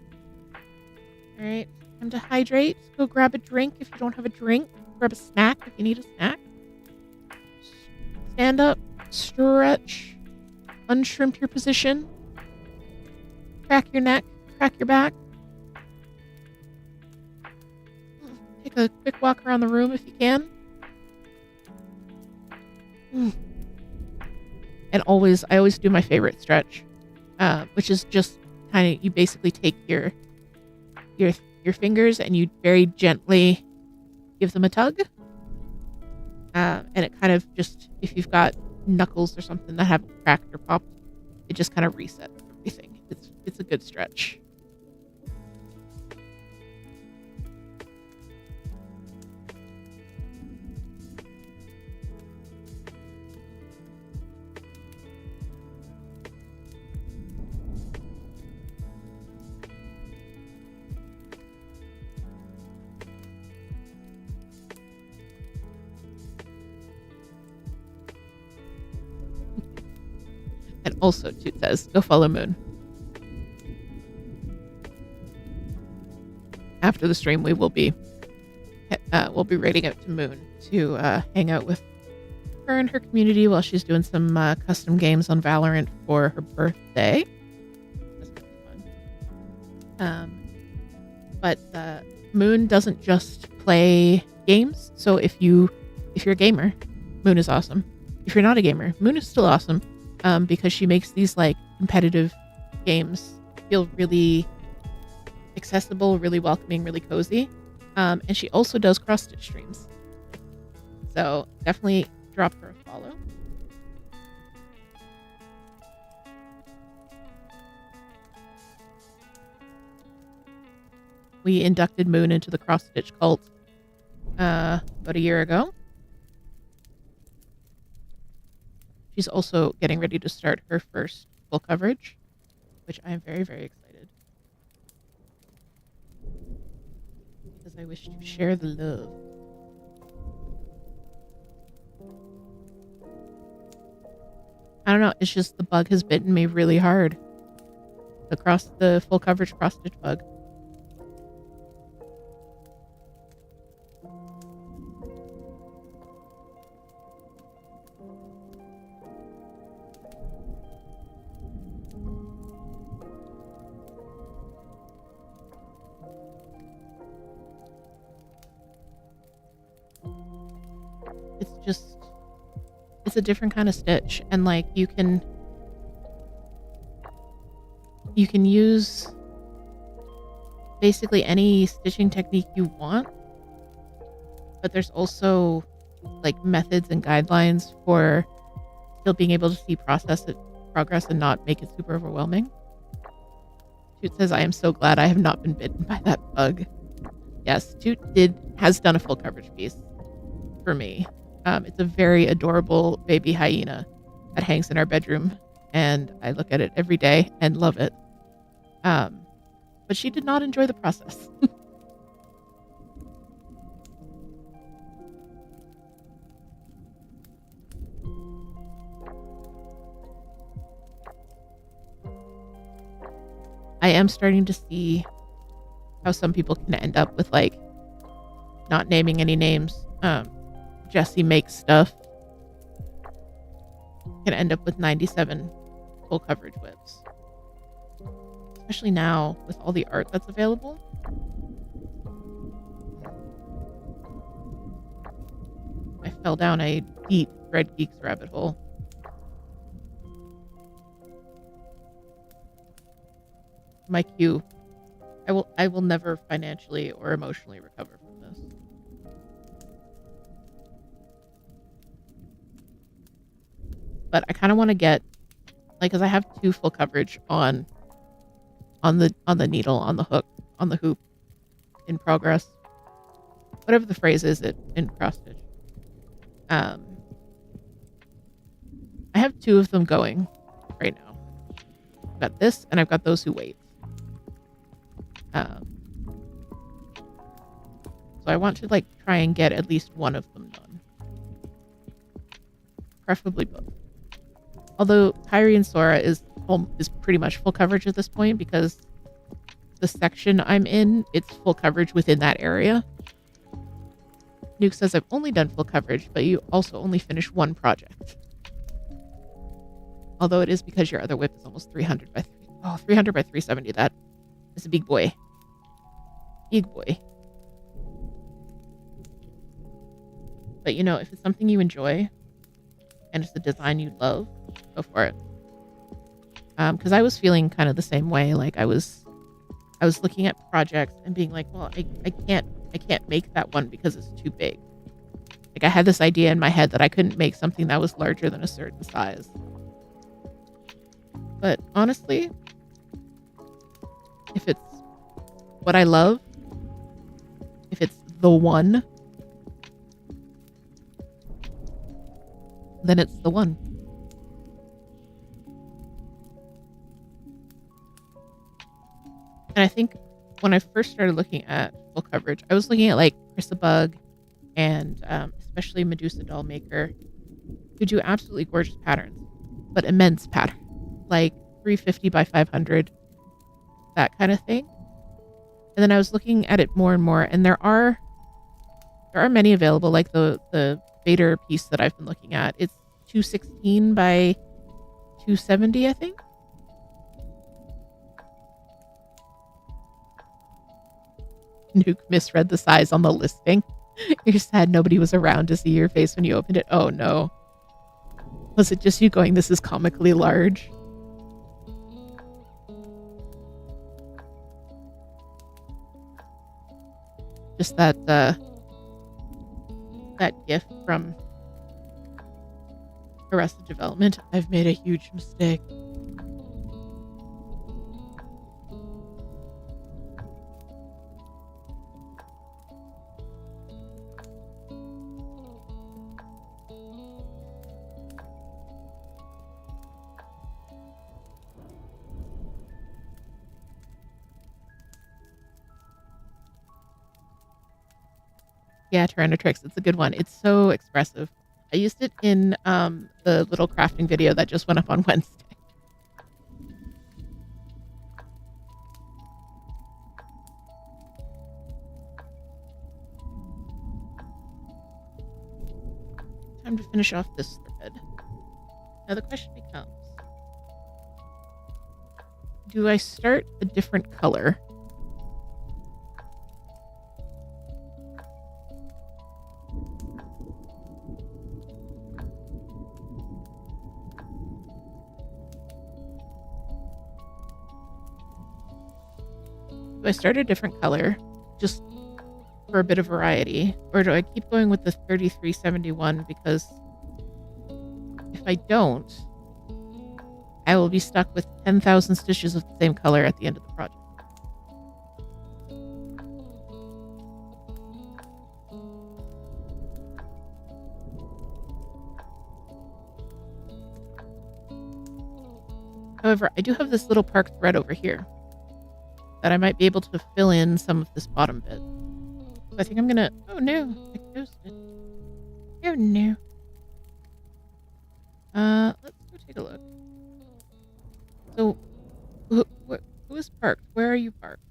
All right, time to hydrate. Go grab a drink if you don't have a drink. Grab a snack if you need a snack. Stand up, stretch, unshrimp your position. Crack your neck, crack your back. Take a quick walk around the room if you can. And I always do my favorite stretch, which is just kind of, you basically take your fingers and you very gently give them a tug. And it kind of just, if you've got knuckles or something that haven't cracked or popped, it just kind of resets everything. It's a good stretch. Also, Toot says, go follow Moon. After the stream, we'll be raiding out to Moon to hang out with her and her community while she's doing some custom games on Valorant for her birthday. That's gonna be fun. But Moon doesn't just play games. So if you're a gamer, Moon is awesome. If you're not a gamer, Moon is still awesome, because she makes these like competitive games feel really accessible, really welcoming, really cozy. And she also does cross-stitch streams. So definitely drop her a follow. We inducted Moon into the cross-stitch cult about a year ago. She's also getting ready to start her first full coverage, which I am very, very excited. Because I wish to share the love. I don't know, it's just the bug has bitten me really hard. The full coverage cross-stitch bug. It's a different kind of stitch, and like you can use basically any stitching technique you want, but there's also like methods and guidelines for still being able to see progress and not make it super overwhelming. Toot says, I am so glad I have not been bitten by that bug. Yes, Toot has done a full coverage piece for me. It's a very adorable baby hyena that hangs in our bedroom, and I look at it every day and love it. But she did not enjoy the process. I am starting to see how some people can end up with, like, not naming any names. Jesse Makes Stuff can end up with 97 full coverage whips. Especially now with all the art that's available. I fell down a deep Thread Geeks rabbit hole. My cue. I will never financially or emotionally recover from this. But I kind of want to get, like, because I have 2 full coverage on the needle, on the hook, on the hoop, in progress. Whatever the phrase is in cross stitch. I have 2 of them going right now. I've got this, and I've got those who wait. So I want to, like, try and get at least one of them done. Preferably both. Although Kyrie and Sora is pretty much full coverage at this point, because the section I'm in, it's full coverage within that area. Nuke says, I've only done full coverage, but you also only finished 1 project. Although it is because your other whip is almost 300 by 300 by 370. That is a big boy. Big boy. But, you know, if it's something you enjoy and it's a design you love, go for it. Because I was feeling kind of the same way. Like I was looking at projects and being like, well, I can't make that one because it's too big. Like I had this idea in my head that I couldn't make something that was larger than a certain size. But honestly, if it's what I love, if it's the one, then it's the one. And I think when I first started looking at full coverage, I was looking at like Chrysabug and especially Medusa Doll Maker, who do absolutely gorgeous patterns, but immense patterns. like 350 by 500, that kind of thing. And then I was looking at it more and more, and there are many available, like the Vader piece that I've been looking at. It's 216 by 270, I think. Nuke misread the size on the listing. You're sad nobody was around to see your face when you opened it. Oh no. Was it just you going, this is comically large? Just that gift from Arrested Development. I've made a huge mistake. Yeah, Tyrannotrix. It's a good one. It's so expressive. I used it in the little crafting video that just went up on Wednesday. Time to finish off this thread. Now the question becomes, do I start a different color? Do I start a different color just for a bit of variety? Or do I keep going with the 3371? Because if I don't, I will be stuck with 10,000 stitches of the same color at the end of the project. However, I do have this little park thread over here that I might be able to fill in some of this bottom bit. So I think I'm gonna... Oh no, I closed it. Oh no. Let's go take a look. So, who is parked? Where are you parked?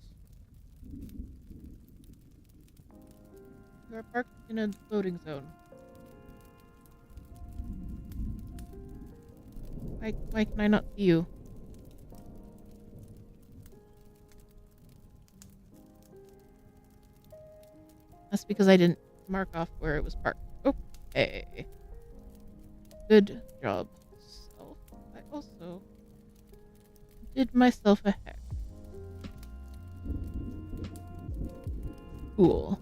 You are parked in a loading zone. Why can I not see you? That's because I didn't mark off where it was parked. Okay. Good job, self. I also did myself a hack. Cool.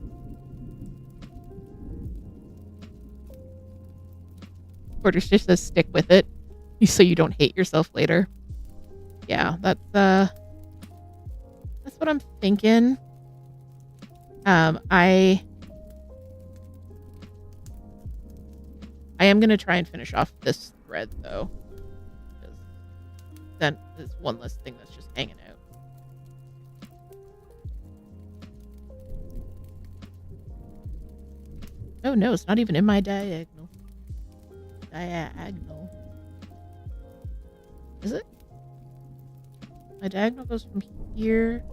Porter just says stick with it so you don't hate yourself later. Yeah, that's what I'm thinking. I am going to try and finish off this thread, though. Because then there's one less thing that's just hanging out. Oh, no, it's not even in my diagonal. Diagonal. Is it? My diagonal goes from here...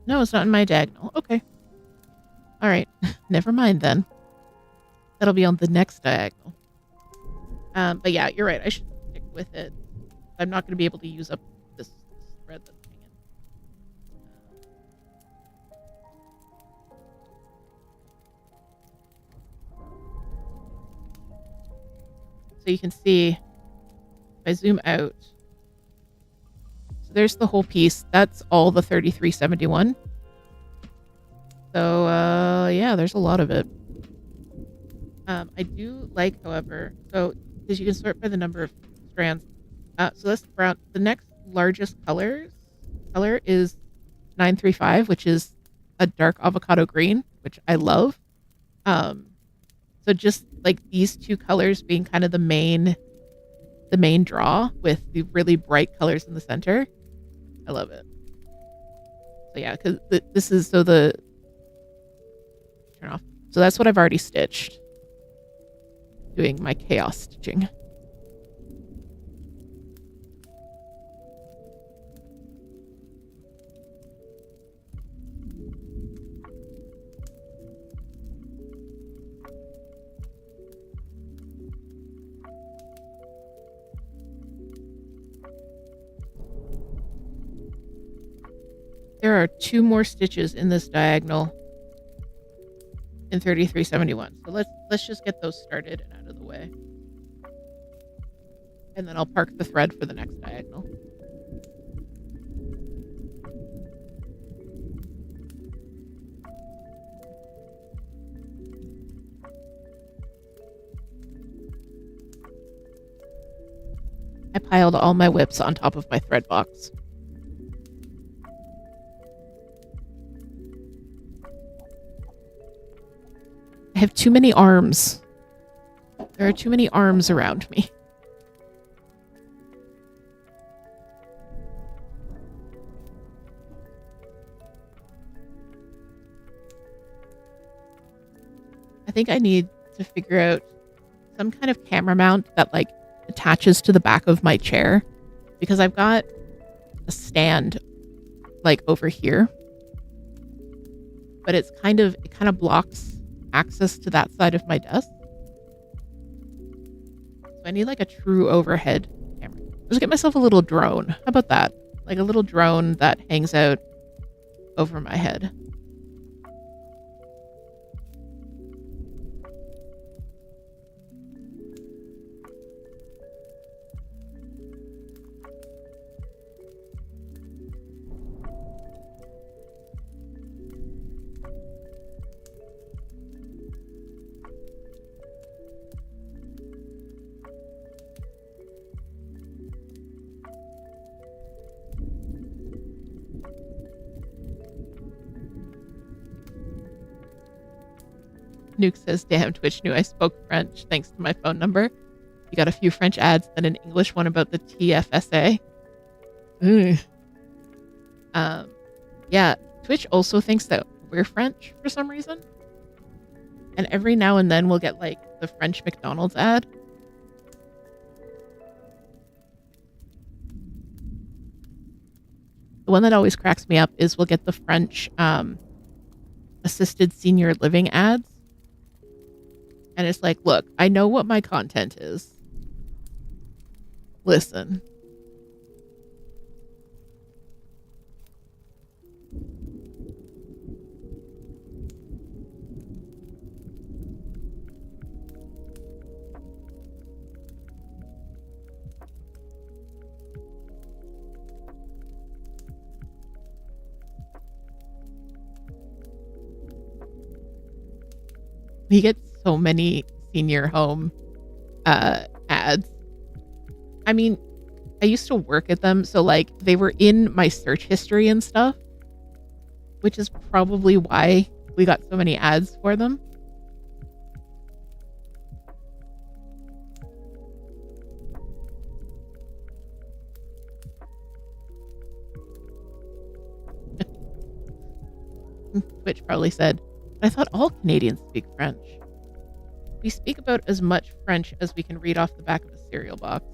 No, it's not in my diagonal. Okay. All right. Never mind then. That'll be on the next diagonal. But yeah, you're right. I should stick with it. I'm not going to be able to use up this thread that's hanging. So you can see, if I zoom out, there's the whole piece. That's all the 3371. So, yeah, there's a lot of it. I do like, however, so, because you can sort by the number of strands. So that's brown. The next largest color is 935, which is a dark avocado green, which I love. So just like these two colors being kind of the main draw with the really bright colors in the center. I love it. So yeah, because this is turn off. So that's what I've already stitched. Doing my chaos stitching. There are 2 more stitches in this diagonal in 3371. So let's just get those started and out of the way. And then I'll park the thread for the next diagonal. I piled all my whips on top of my thread box. I have too many arms. There are too many arms around me. I think I need to figure out some kind of camera mount that like attaches to the back of my chair, because I've got a stand like over here, but it kind of blocks access to that side of my desk. So I need like a true overhead camera. Just get myself a little drone. How about that? Like a little drone that hangs out over my head. Nuke says, damn, Twitch knew I spoke French thanks to my phone number. You got a few French ads, then an English one about the TFSA. Yeah, Twitch also thinks that we're French for some reason. And every now and then we'll get like the French McDonald's ad. The one that always cracks me up is we'll get the French assisted senior living ads. And it's like, look, I know what my content is. Listen. We get so many senior home ads. I mean, I used to work at them, so like they were in my search history and stuff, which is probably why we got so many ads for them. Which probably said, I thought all Canadians speak French. We speak about as much French as we can read off the back of a cereal box.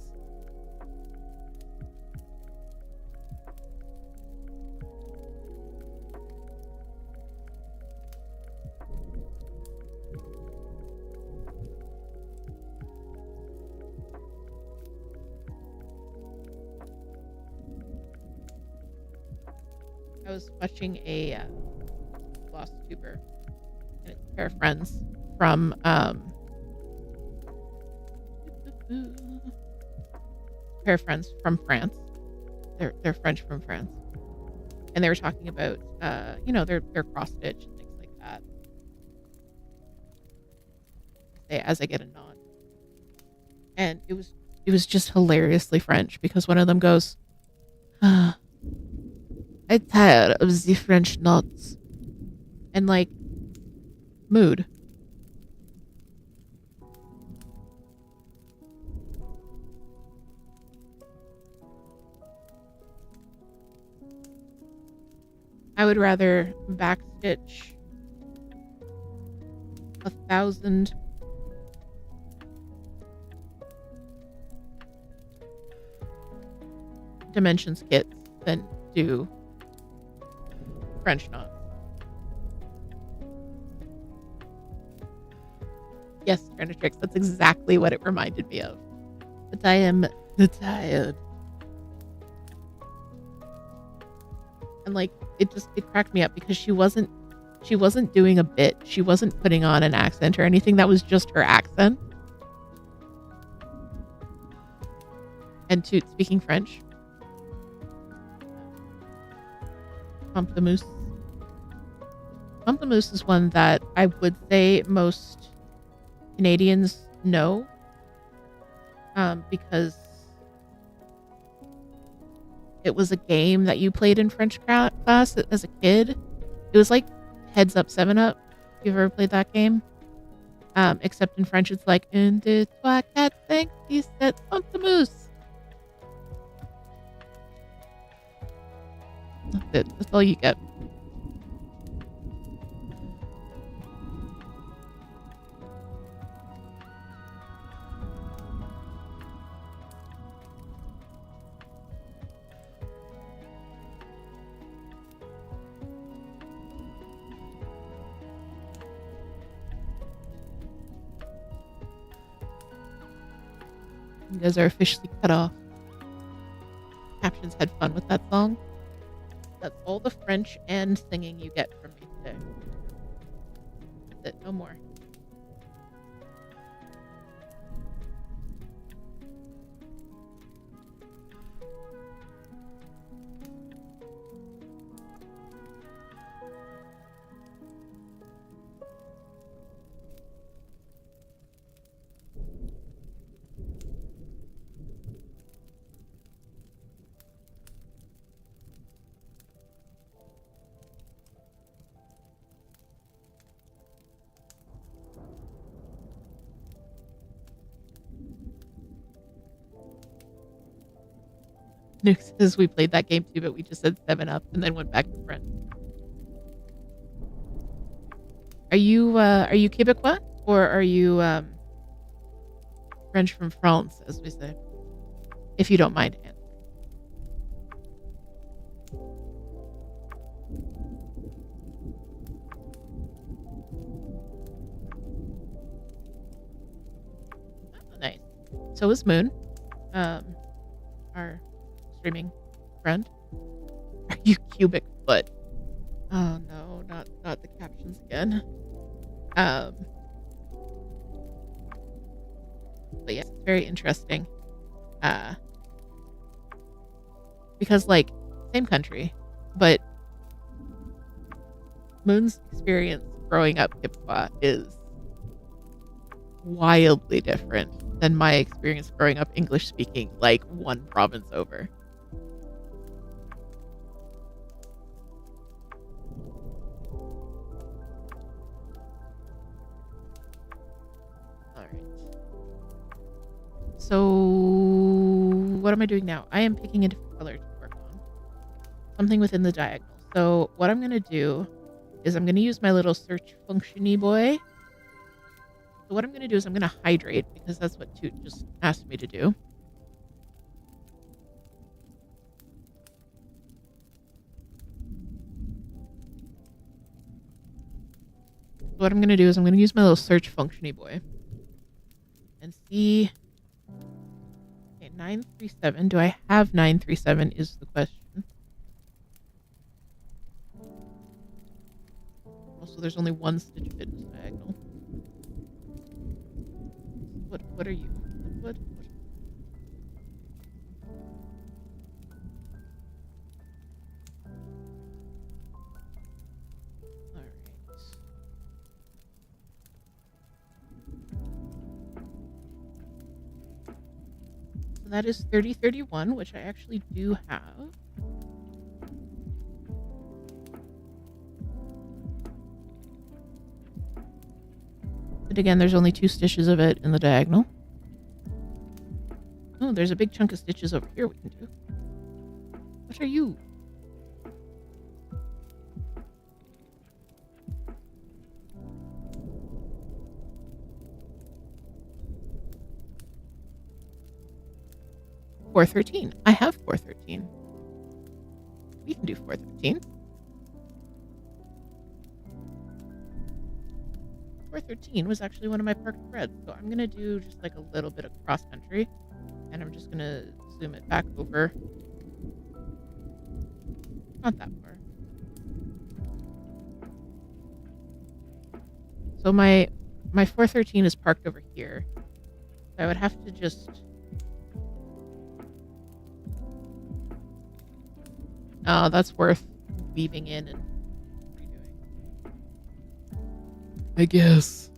I was watching a Lost Tuber, and it's a pair of friends from France. They're French from France, and they were talking about their cross stitch and things like that. As I get a nod, and it was just hilariously French, because one of them goes, I'm tired of the French knots. And like, mood. I would rather backstitch 1,000 dimensions kits than do French knots. Yes, Trix, that's exactly what it reminded me of. But I am tired. And like it cracked me up because she wasn't doing a bit. She wasn't putting on an accent or anything. That was just her accent. And Toot speaking French. Pamplemousse. Pamplemousse is one that I would say most Canadians know. Because it was a game that you played in French class as a kid. It was like Heads Up 7-Up. If you've ever played that game. Except in French, it's like, un, deux, trois, quatre, cinq, six, sept, pamplemousse. That's it. That's all you get. You guys are officially cut off. Captions had fun with that song. That's all the French and singing you get from me today. That's it, no more. Nuke says we played that game too, but we just said 7-Up and then went back to French. Are you Quebecois or are you French from France, as we say? If you don't mind answering. Oh, nice. So is Moon, our streaming friend. Are you cubic foot? Oh no, not the captions again. But yeah, it's very interesting. Because like same country, but Moon's experience growing up Quebecois is wildly different than my experience growing up English speaking, like one province over. So what am I doing now? I am picking a different color to work on. Something within the diagonal. So what I'm going to do is I'm going to use my little search function-y boy. So what I'm going to do is I'm going to hydrate because that's what Toot just asked me to do. So what I'm going to do is I'm going to use my little search function-y boy and see... 937. Do I have 937 is the question. Also, there's only one stitch fit in this diagonal. What are you? What? Alright. So that is 3031, which I actually do have. But again, there's only 2 stitches of it in the diagonal. Oh, there's a big chunk of stitches over here we can do. What are you? $413. I have $413. We can do $413. $413 was actually one of my parked threads, so I'm gonna do just like a little bit of cross country, and I'm just gonna zoom it back over. Not that far. So my 413 is parked over here. So I would have to just... Oh, that's worth weaving in and redoing, I guess.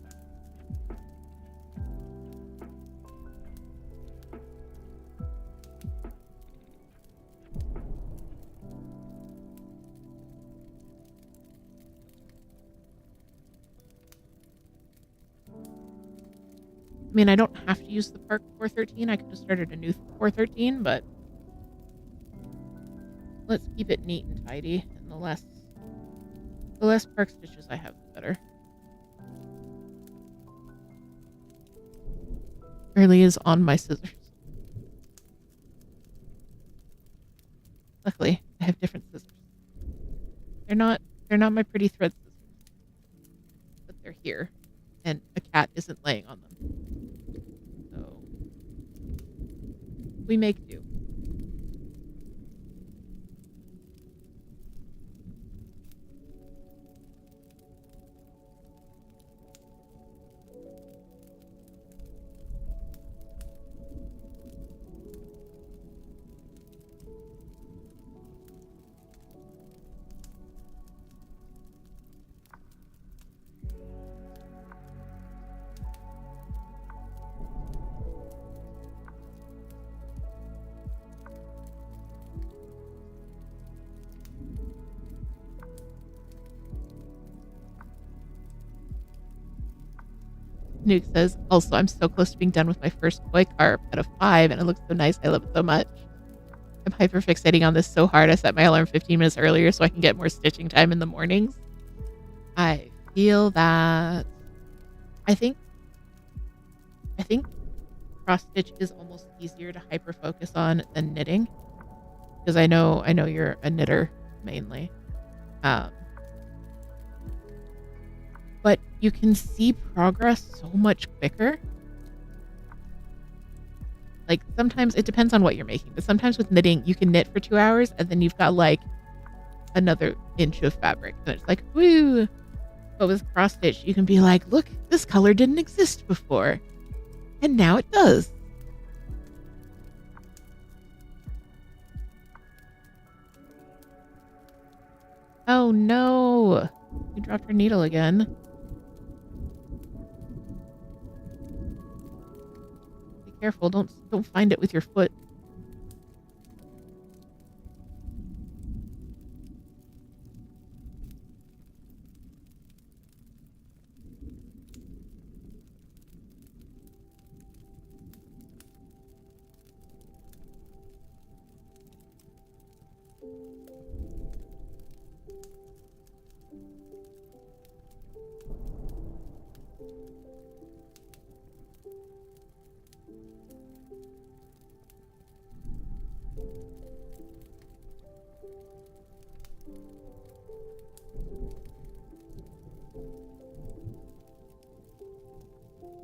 I mean, I don't have to use the park 413. I could have started a new 413, but let's keep it neat and tidy. And the less park stitches I have, the better. Early is on my scissors. Luckily, I have different scissors. They're not my pretty thread scissors, but they're here, and a cat isn't laying on them. So we make do. Nuke says, also, I'm so close to being done with my first koi carp out of 5, and it looks so nice. I love it so much. I'm hyper fixating on this so hard. I set my alarm 15 minutes earlier so I can get more stitching time in the mornings. I feel that. I think cross stitch is almost easier to hyper focus on than knitting, because I know you're a knitter mainly. But you can see progress so much quicker. Like, sometimes it depends on what you're making, but sometimes with knitting, you can knit for 2 hours and then you've got like another inch of fabric, and it's like, woo. But with cross stitch, you can be like, look, this color didn't exist before, and now it does. Oh no, you dropped your needle again. Be careful, don't find it with your foot.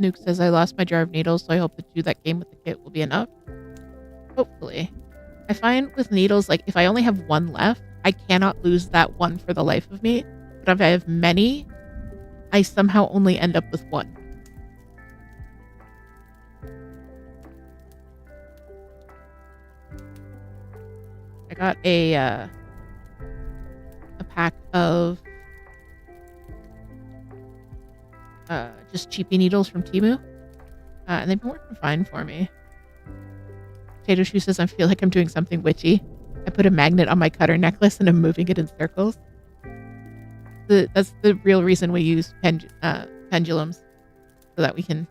Nuke says, I lost my jar of needles, so I hope the 2 that came with the kit will be enough. Hopefully. I find with needles, like, if I only have 1 left, I cannot lose that 1 for the life of me. But if I have many, I somehow only end up with 1. I got a pack of just cheapy needles from Temu, and they've been working fine for me. Potato Shoe says, I feel like I'm doing something witchy. I put a magnet on my cutter necklace and I'm moving it in circles. That's the real reason we use pendulums, so that we can,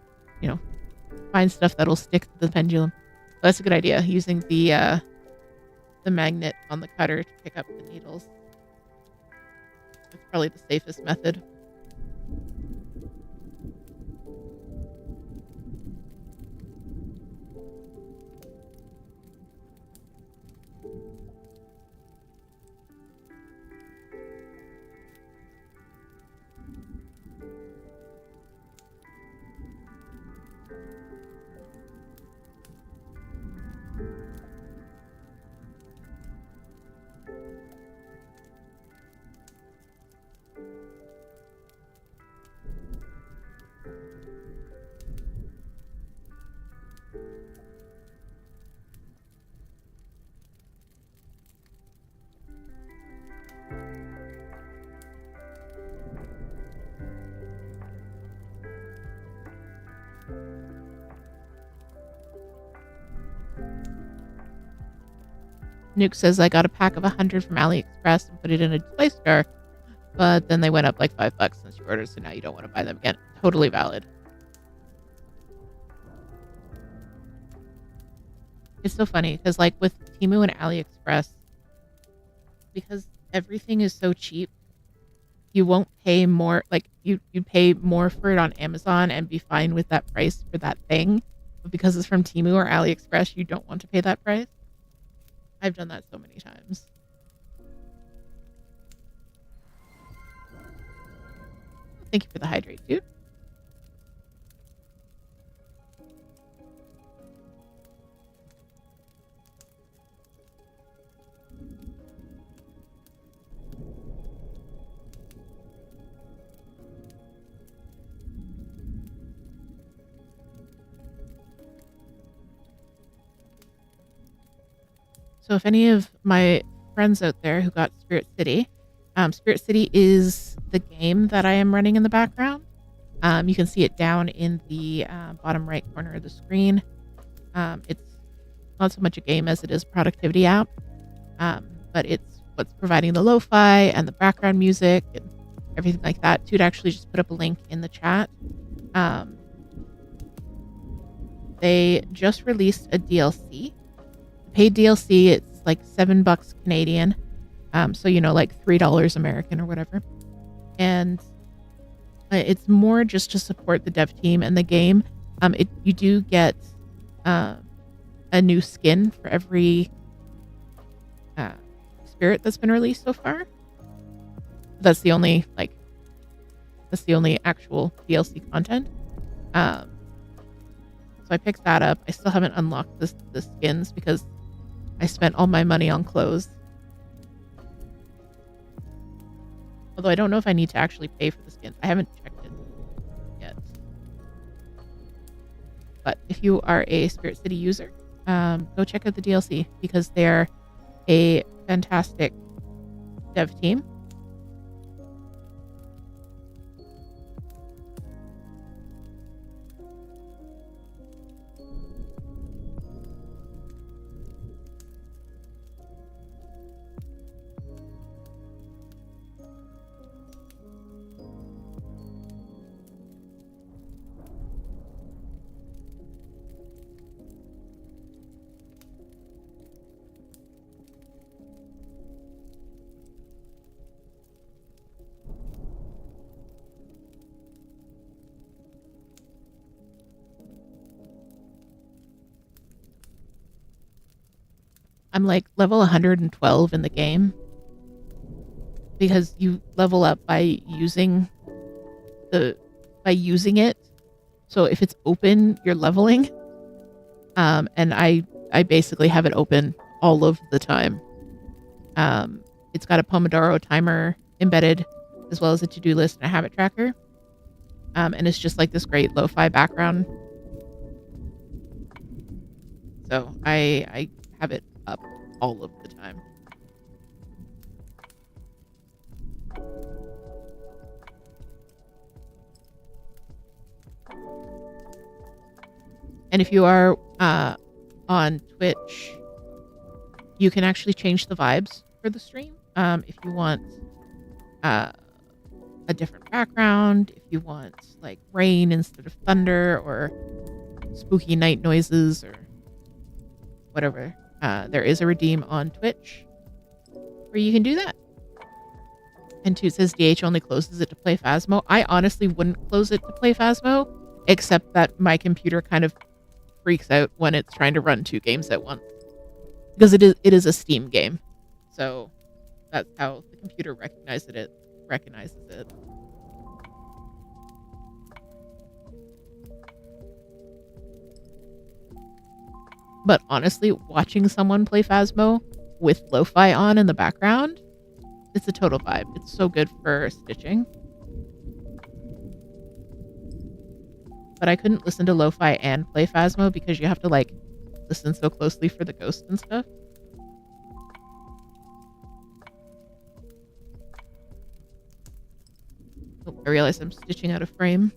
find stuff that'll stick to the pendulum. But that's a good idea, using the magnet on the cutter to pick up the needles. That's probably the safest method. Nuke says, I got a pack of 100 from AliExpress and put it in a display jar, but then they went up like $5 since you ordered, so now you don't want to buy them again. Totally valid. It's so funny because, like, with Temu and AliExpress, because everything is so cheap, you won't pay more. Like, you pay more for it on Amazon and be fine with that price for that thing. But because it's from Temu or AliExpress, you don't want to pay that price. I've done that so many times. Thank you for the hydrate, dude. So if any of my friends out there who got Spirit City is the game that I am running in the background. You can see it down in the bottom right corner of the screen. It's not so much a game as it is a productivity app, but it's what's providing the lo-fi and the background music and everything like that. Toot actually just put up a link in the chat. They just released a DLC. Paid DLC, it's like $7 Canadian. So, you know, like $3 American or whatever. And it's more just to support the dev team and the game. You do get a new skin for every spirit that's been released so far. That's the only actual DLC content. So I picked that up. I still haven't unlocked the skins because I spent all my money on clothes. Although I don't know if I need to actually pay for the skins. I haven't checked it yet. But if you are a Spirit City user, go check out the DLC because they're a fantastic dev team. I'm like level 112 in the game because you level up by using it. So if it's open, you're leveling. And I basically have it open all of the time. It's got a Pomodoro timer embedded as well as a to-do list and a habit tracker. And it's just like this great lo-fi background. So I have it up all of the time. And if you are on Twitch, you can actually change the vibes for the stream. If you want a different background, if you want like rain instead of thunder or spooky night noises or whatever, there is a redeem on Twitch where you can do that. And Toot says DH only closes it to play Phasmo. I honestly wouldn't close it to play Phasmo, except that my computer kind of freaks out when it's trying to run 2 games at once. Because it is a Steam game. So that's how the computer recognizes it. But honestly, watching someone play Phasmo with lo-fi on in the background, it's a total vibe. It's so good for stitching. But I couldn't listen to lo-fi and play Phasmo because you have to like listen so closely for the ghosts and stuff. Oh, I realize I'm stitching out of frame.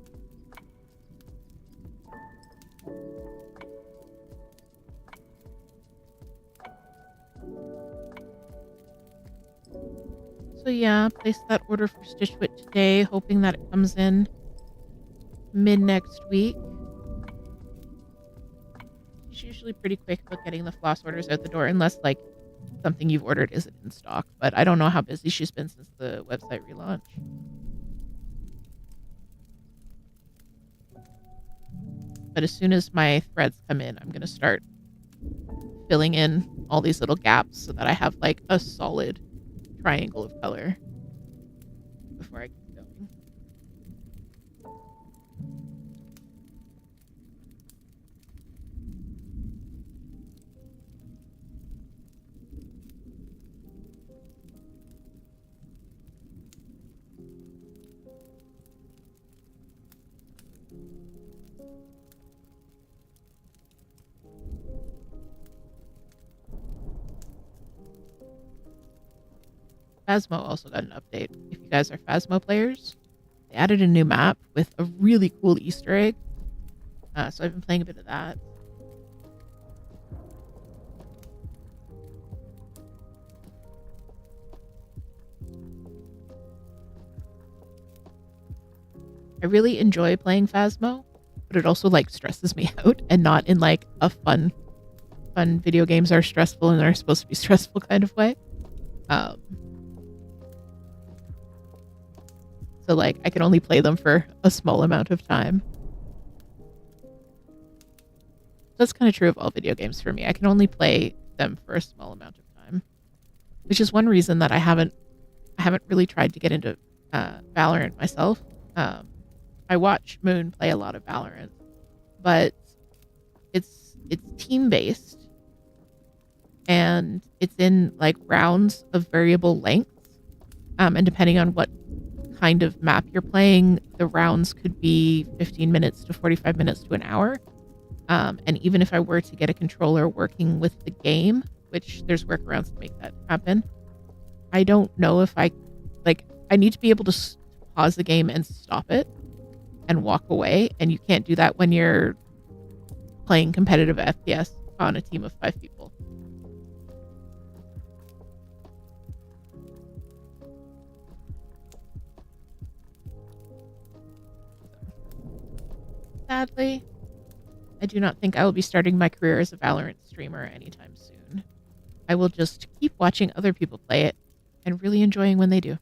So yeah, placed that order for Stitchwit today, hoping that it comes in mid next week. She's usually pretty quick about getting the floss orders out the door, unless like something you've ordered isn't in stock. But I don't know how busy she's been since the website relaunch. But as soon as my threads come in, I'm gonna start filling in all these little gaps so that I have like a solid triangle of color before I keep going. Phasmo also got an update. If you guys are Phasmo players, they added a new map with a really cool Easter egg. So I've been playing a bit of that. I really enjoy playing Phasmo, but it also like stresses me out, and not in like a fun video games are stressful and are supposed to be stressful kind of way. So like I can only play them for a small amount of time. That's kind of true of all video games for me. I can only play them for a small amount of time, which is one reason that I haven't really tried to get into Valorant myself. I watch Moon play a lot of Valorant, but it's team based, and it's in like rounds of variable lengths, and depending on what kind of map you're playing, the rounds could be 15 minutes to 45 minutes to an hour. And even if I were to get a controller working with the game, which there's workarounds to make that happen, I don't know if I need to be able to pause the game and stop it and walk away, and you can't do that when you're playing competitive FPS on a team of 5 people. Sadly, I do not think I will be starting my career as a Valorant streamer anytime soon. I will just keep watching other people play it and really enjoying when they do.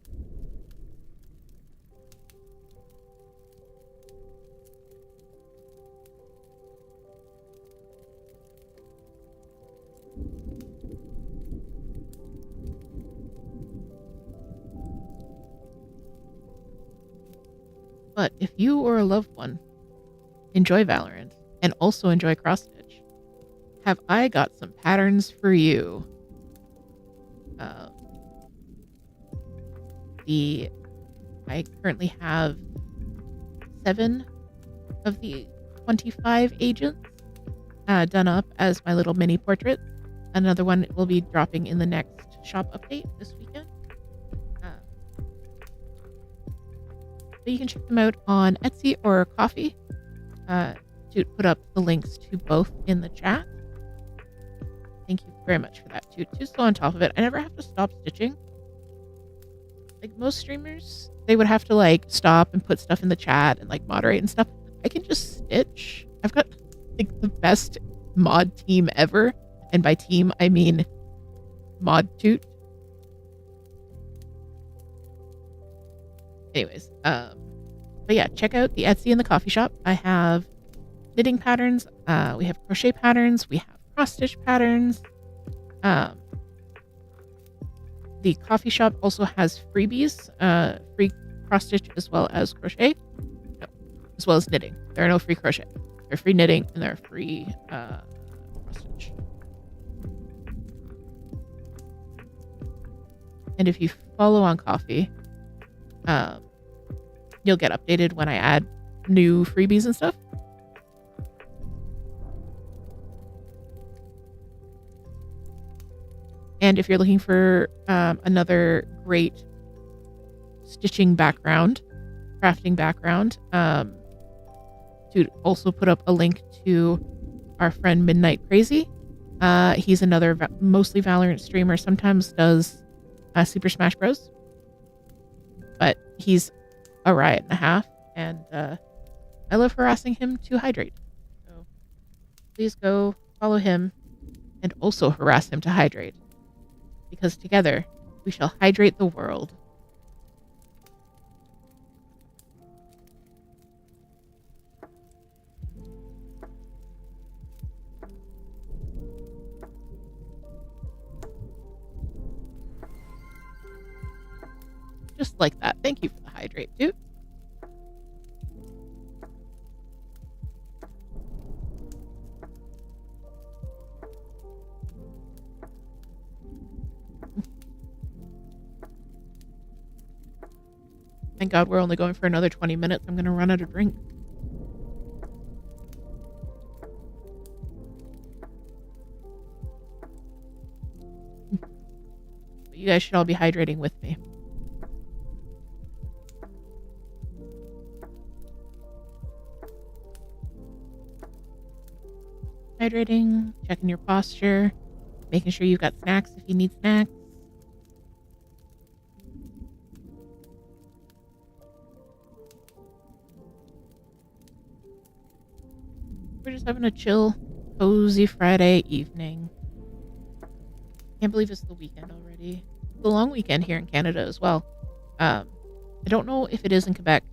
But if you or a loved one enjoy Valorant and also enjoy cross stitch, have I got some patterns for you. I currently have 7 of the 25 agents done up as my little mini portrait. Another one will be dropping in the next shop update this weekend. So you can check them out on Etsy or Coffee. To put up the links to both in the chat. Thank you very much for that, too. Too slow on top of it. I never have to stop stitching. Like most streamers, they would have to like stop and put stuff in the chat and like moderate and stuff. I can just stitch. I've got like the best mod team ever. And by team, I mean mod toot. Anyways, but yeah, check out the Etsy and the coffee shop. I have knitting patterns. We have crochet patterns. We have cross stitch patterns. The coffee shop also has freebies, free cross stitch as well as crochet, as well as knitting. There are no free crochet. They're free knitting and they're free cross stitch. And if you follow on Coffee, you'll get updated when I add new freebies and stuff. And if you're looking for another great stitching background, crafting background, to also put up a link to our friend Midnight Crazy. He's another mostly Valorant streamer, sometimes does Super Smash Bros. but he's a riot and a half, and I love harassing him to hydrate. So please go follow him and also harass him to hydrate, because together we shall hydrate the world. Just like that. Thank you for the hydrate, dude. Thank God we're only going for another 20 minutes. I'm going to run out of drink. But you guys should all be hydrating with me. Hydrating, checking your posture, making sure you've got snacks if you need snacks. We're just having a chill, cozy Friday evening. Can't believe it's the weekend already. It's the long weekend here in Canada as well. I don't know if it is in Quebec,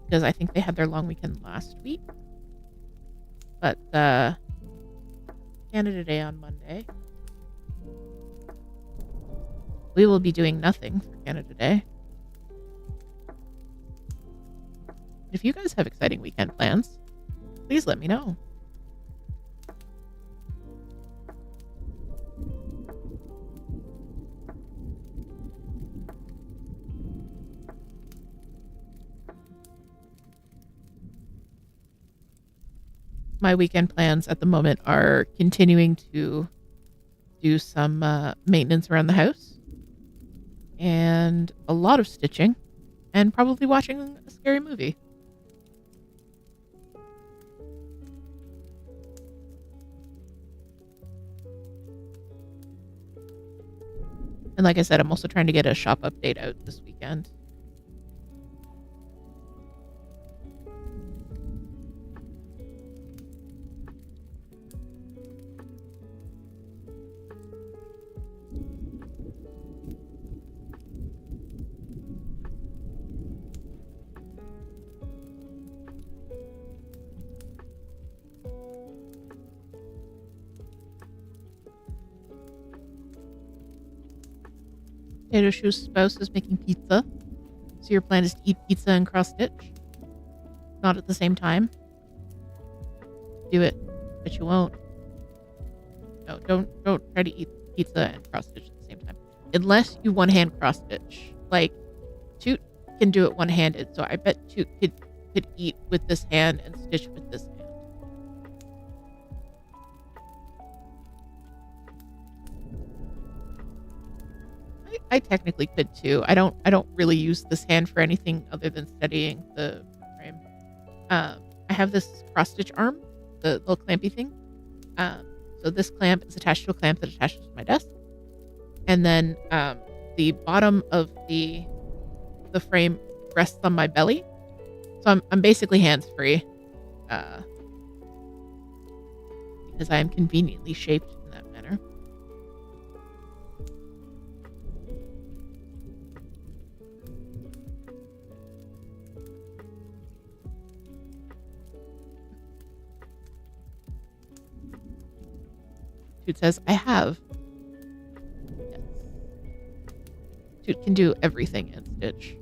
because I think they had their long weekend last week. But Canada Day on Monday. We will be doing nothing for Canada Day. If you guys have exciting weekend plans, please let me know. My weekend plans at the moment are continuing to do some maintenance around the house and a lot of stitching and probably watching a scary movie. And like I said, I'm also trying to get a shop update out this weekend. Potato Shoe's spouse is making pizza. So your plan is to eat pizza and cross stitch? Not at the same time? Do it, but you won't. No, don't try to eat pizza and cross stitch at the same time. Unless you one hand cross stitch. Like, Toot can do it one handed, so I bet Toot could eat with this hand and stitch with this hand. I technically could too. I don't really use this hand for anything other than steadying the frame. I have this cross stitch arm, the little clampy thing. So this clamp is attached to a clamp that attaches to my desk, and then the bottom of the frame rests on my belly. So I'm basically hands free, because I am conveniently shaped in that manner. Toot says, I have. Yes. Toot can do everything in Stitch.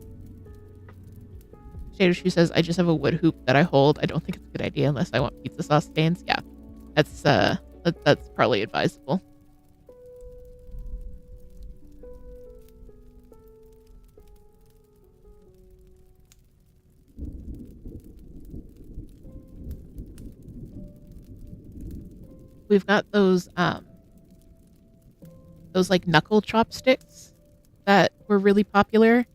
Potato Shoe says, I just have a wood hoop that I hold. I don't think it's a good idea unless I want pizza sauce stains. Yeah, that's probably advisable. We've got those like knuckle chopsticks that were really popular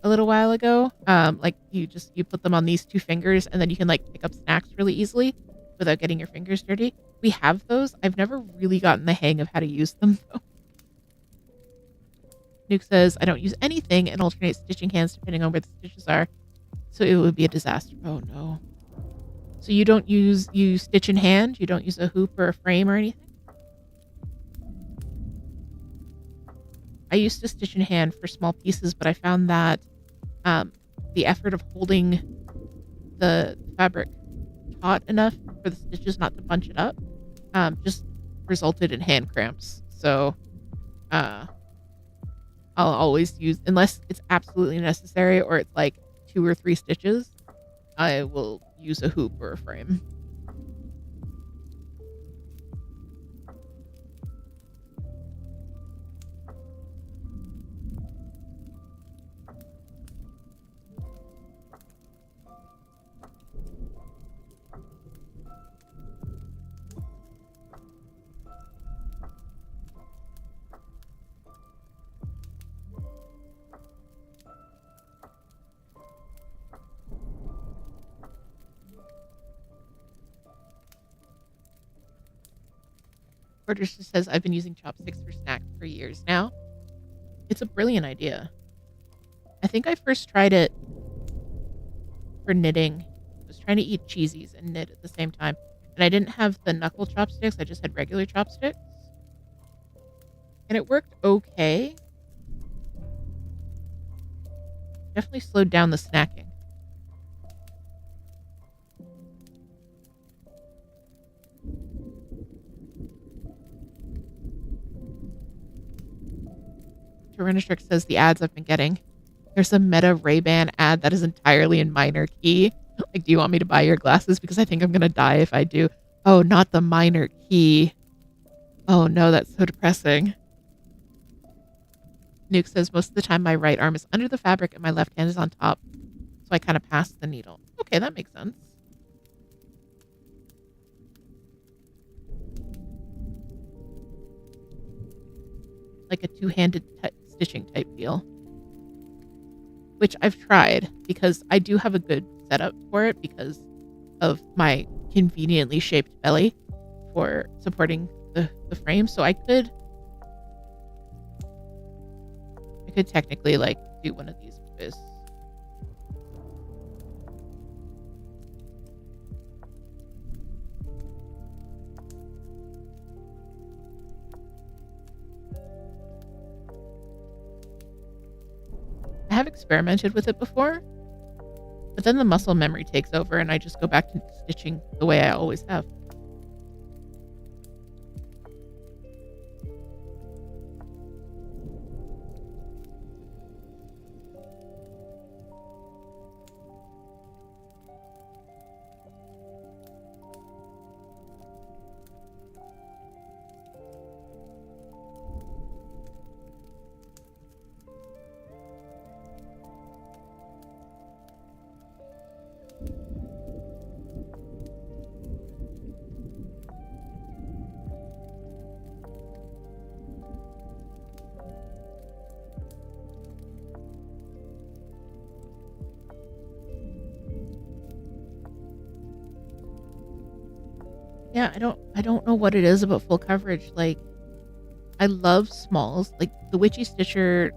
a little while ago. Like you put them on these two fingers and then you can like pick up snacks really easily without getting your fingers dirty. We have those. I've never really gotten the hang of how to use them though. Nuke says, I don't use anything and alternate stitching hands depending on where the stitches are. So it would be a disaster. Oh no. So you stitch in hand? You don't use a hoop or a frame or anything? I used to stitch in hand for small pieces, but I found that the effort of holding the fabric taut enough for the stitches not to bunch it up just resulted in hand cramps. So I'll always use, unless it's absolutely necessary or it's like 2 or 3 stitches, I will use a hoop or a frame. Porter just says, I've been using chopsticks for snacks for years now. It's a brilliant idea. I think I first tried it for knitting. I was trying to eat cheesies and knit at the same time. And I didn't have the knuckle chopsticks. I just had regular chopsticks. And it worked okay. Definitely slowed down the snacking. Tyrannostrix says the ads I've been getting. There's a Meta Ray-Ban ad that is entirely in minor key. Like, do you want me to buy your glasses? Because I think I'm going to die if I do. Oh, not the minor key. Oh no, that's so depressing. Nuke says, most of the time my right arm is under the fabric and my left hand is on top. So I kind of pass the needle. Okay, that makes sense. Like a two-handed stitching type deal. Which I've tried because I do have a good setup for it because of my conveniently shaped belly for supporting the frame. So I could technically like do one of these with this. I have experimented with it before, but then the muscle memory takes over and I just go back to stitching the way I always have. Yeah, I don't know what it is about full coverage. Like, I love smalls, like the Witchy Stitcher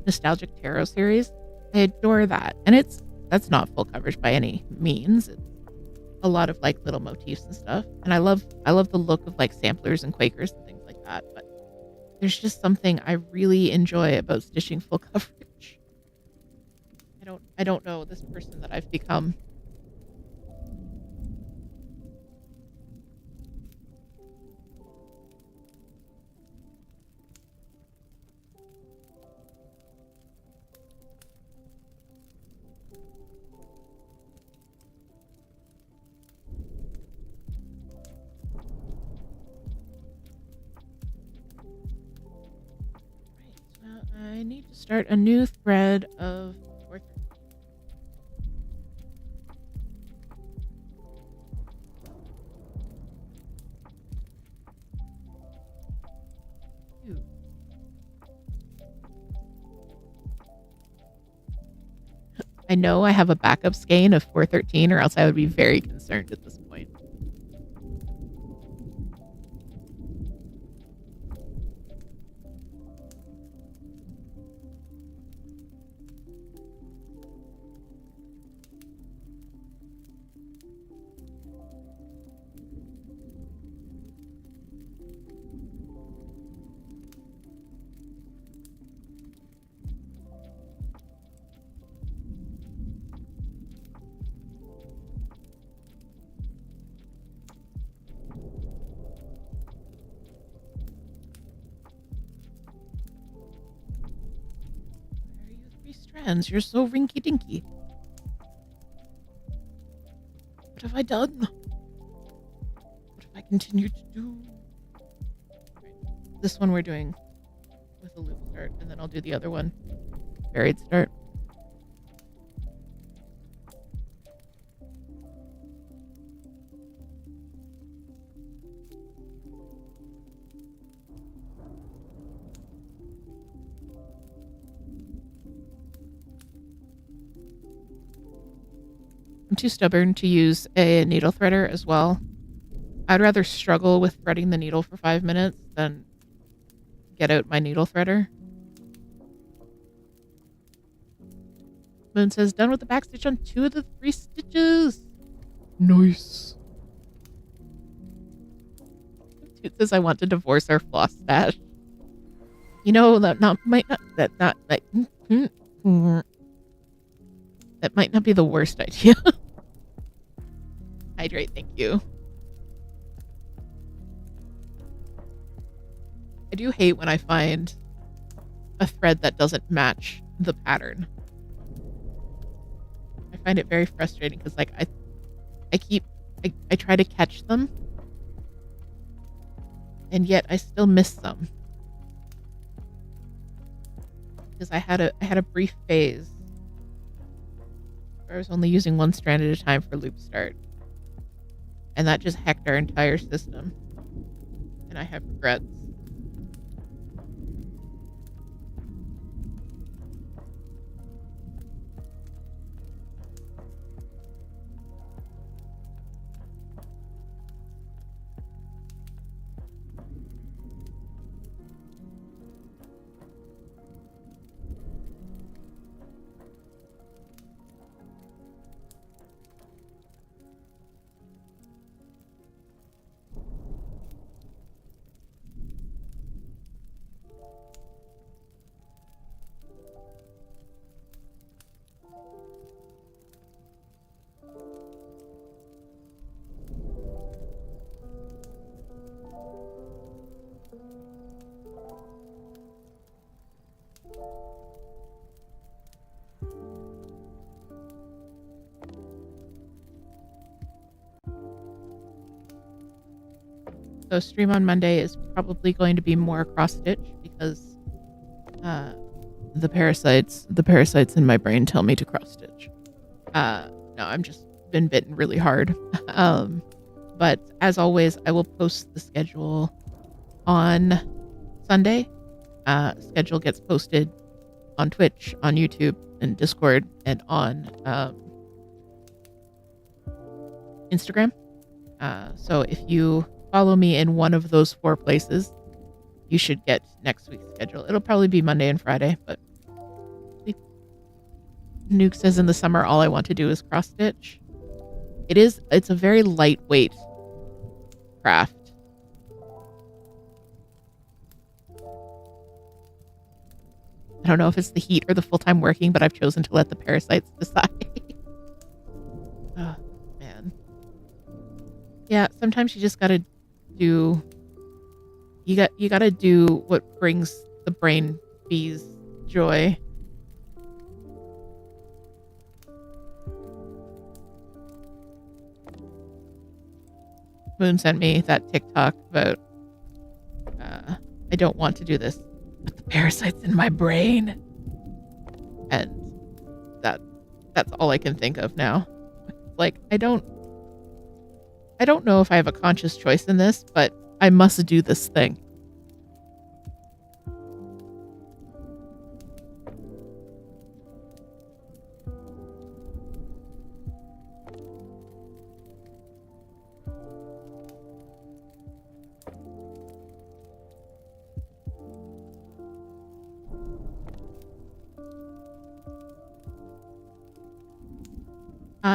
Nostalgic Tarot series. I adore that. And that's not full coverage by any means. It's a lot of like little motifs and stuff. And I love the look of like samplers and Quakers and things like that. But there's just something I really enjoy about stitching full coverage. I don't know this person that I've become. I need to start a new thread of work. I know I have a backup skein of 413 or else I would be very concerned at this point. strands. You're so rinky dinky. What have I done? What have I continued to do? Right. This one we're doing with a loop start, and then I'll do the other one varied start. I'm too stubborn to use a needle threader as well. I'd rather struggle with threading the needle for 5 minutes than get out my needle threader. Moon says, done with the back stitch on 2 of the 3 stitches. Nice. Toot says, I want to divorce our floss stash. You know, that might not be the worst idea. Hydrate, thank you. I do hate when I find a thread that doesn't match the pattern. I find it very frustrating because, like, I try to catch them, and yet I still miss them. Because I had a brief phase where I was only using 1 strand at a time for loop start, and that just hecked our entire system, and I have regrets. So stream on Monday is probably going to be more cross stitch because the parasites in my brain tell me to cross stitch. No, I'm just been bitten really hard. But as always, I will post the schedule on Sunday. Schedule gets posted on Twitch, on YouTube, and Discord, and on Instagram. So if you follow me in one of those 4 places, you should get next week's schedule. It'll probably be Monday and Friday, but Nuke says in the summer all I want to do is cross stitch. It's a very lightweight craft. I don't know if it's the heat or the full-time working, but I've chosen to let the parasites decide. Oh, man. Yeah, sometimes you just gotta do... You gotta do what brings the brain bees joy. Moon sent me that TikTok about I don't want to do this, but the parasites in my brain. And that's all I can think of now. Like, I don't know if I have a conscious choice in this, but I must do this thing.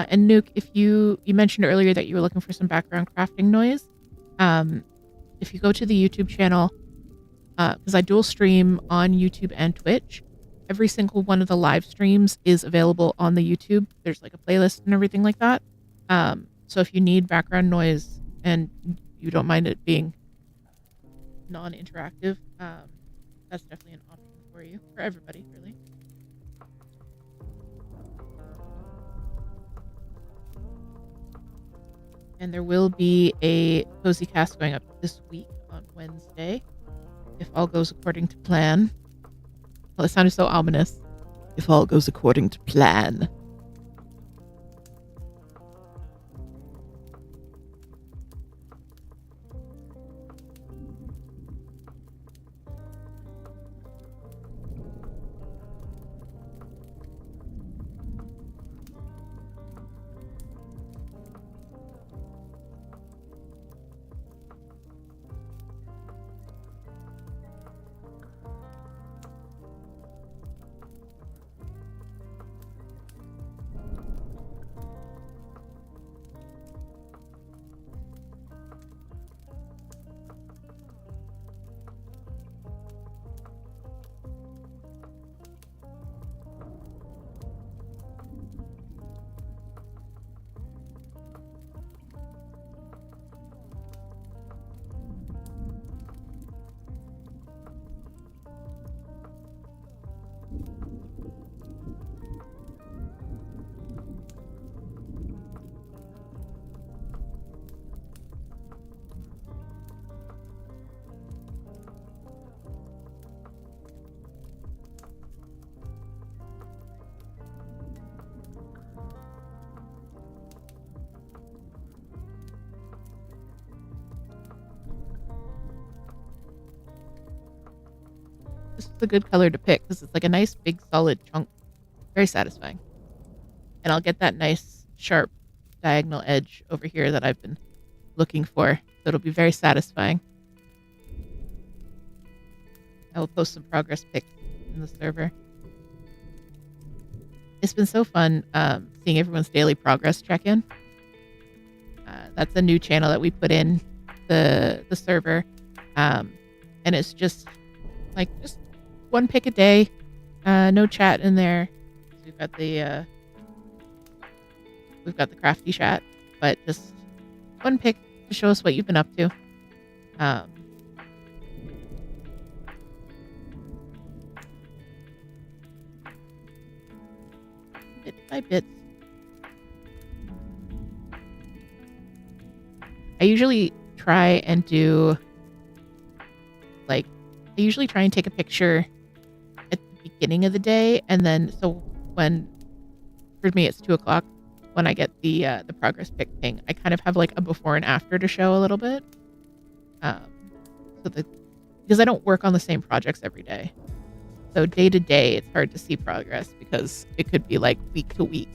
And Nuke, if you mentioned earlier that you were looking for some background crafting noise, if you go to the YouTube channel, because I dual stream on YouTube and Twitch, every single one of the live streams is available on the YouTube. There's like a playlist and everything like that. So if you need background noise and you don't mind it being non-interactive, that's definitely an option for you, for everybody, really. And there will be a cozy cast going up this week on Wednesday, if all goes according to plan. Well, it sounded so ominous. If all goes according to plan. This is a good color to pick because it's like a nice big solid chunk. Very satisfying. And I'll get that nice sharp diagonal edge over here that I've been looking for. So it'll be very satisfying. I will post some progress pics in the server. It's been so fun seeing everyone's daily progress check-in. That's a new channel that we put in the server. And it's just one pick a day. No chat in there. We've got the crafty chat, but just one pick to show us what you've been up to. Bit by bit. I usually try and take a picture at the beginning of the day, and then for me it's 2:00 when I get the progress pic ping. I kind of have like a before and after to show a little bit, because I don't work on the same projects every day, so day to day it's hard to see progress because it could be like week to week.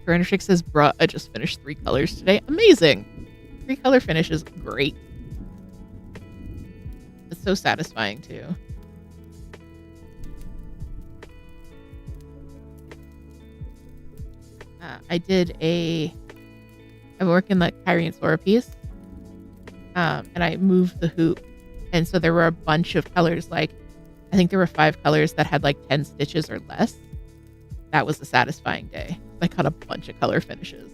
Furniture says, bruh, I just finished 3 colors today. Amazing. 3 color finish is great. It's so satisfying too. I'm working the Kyrie Sora piece, and I moved the hoop, and so there were a bunch of colors. Like, I think there were 5 colors that had like 10 stitches or less. That was a satisfying day. I cut a bunch of color finishes.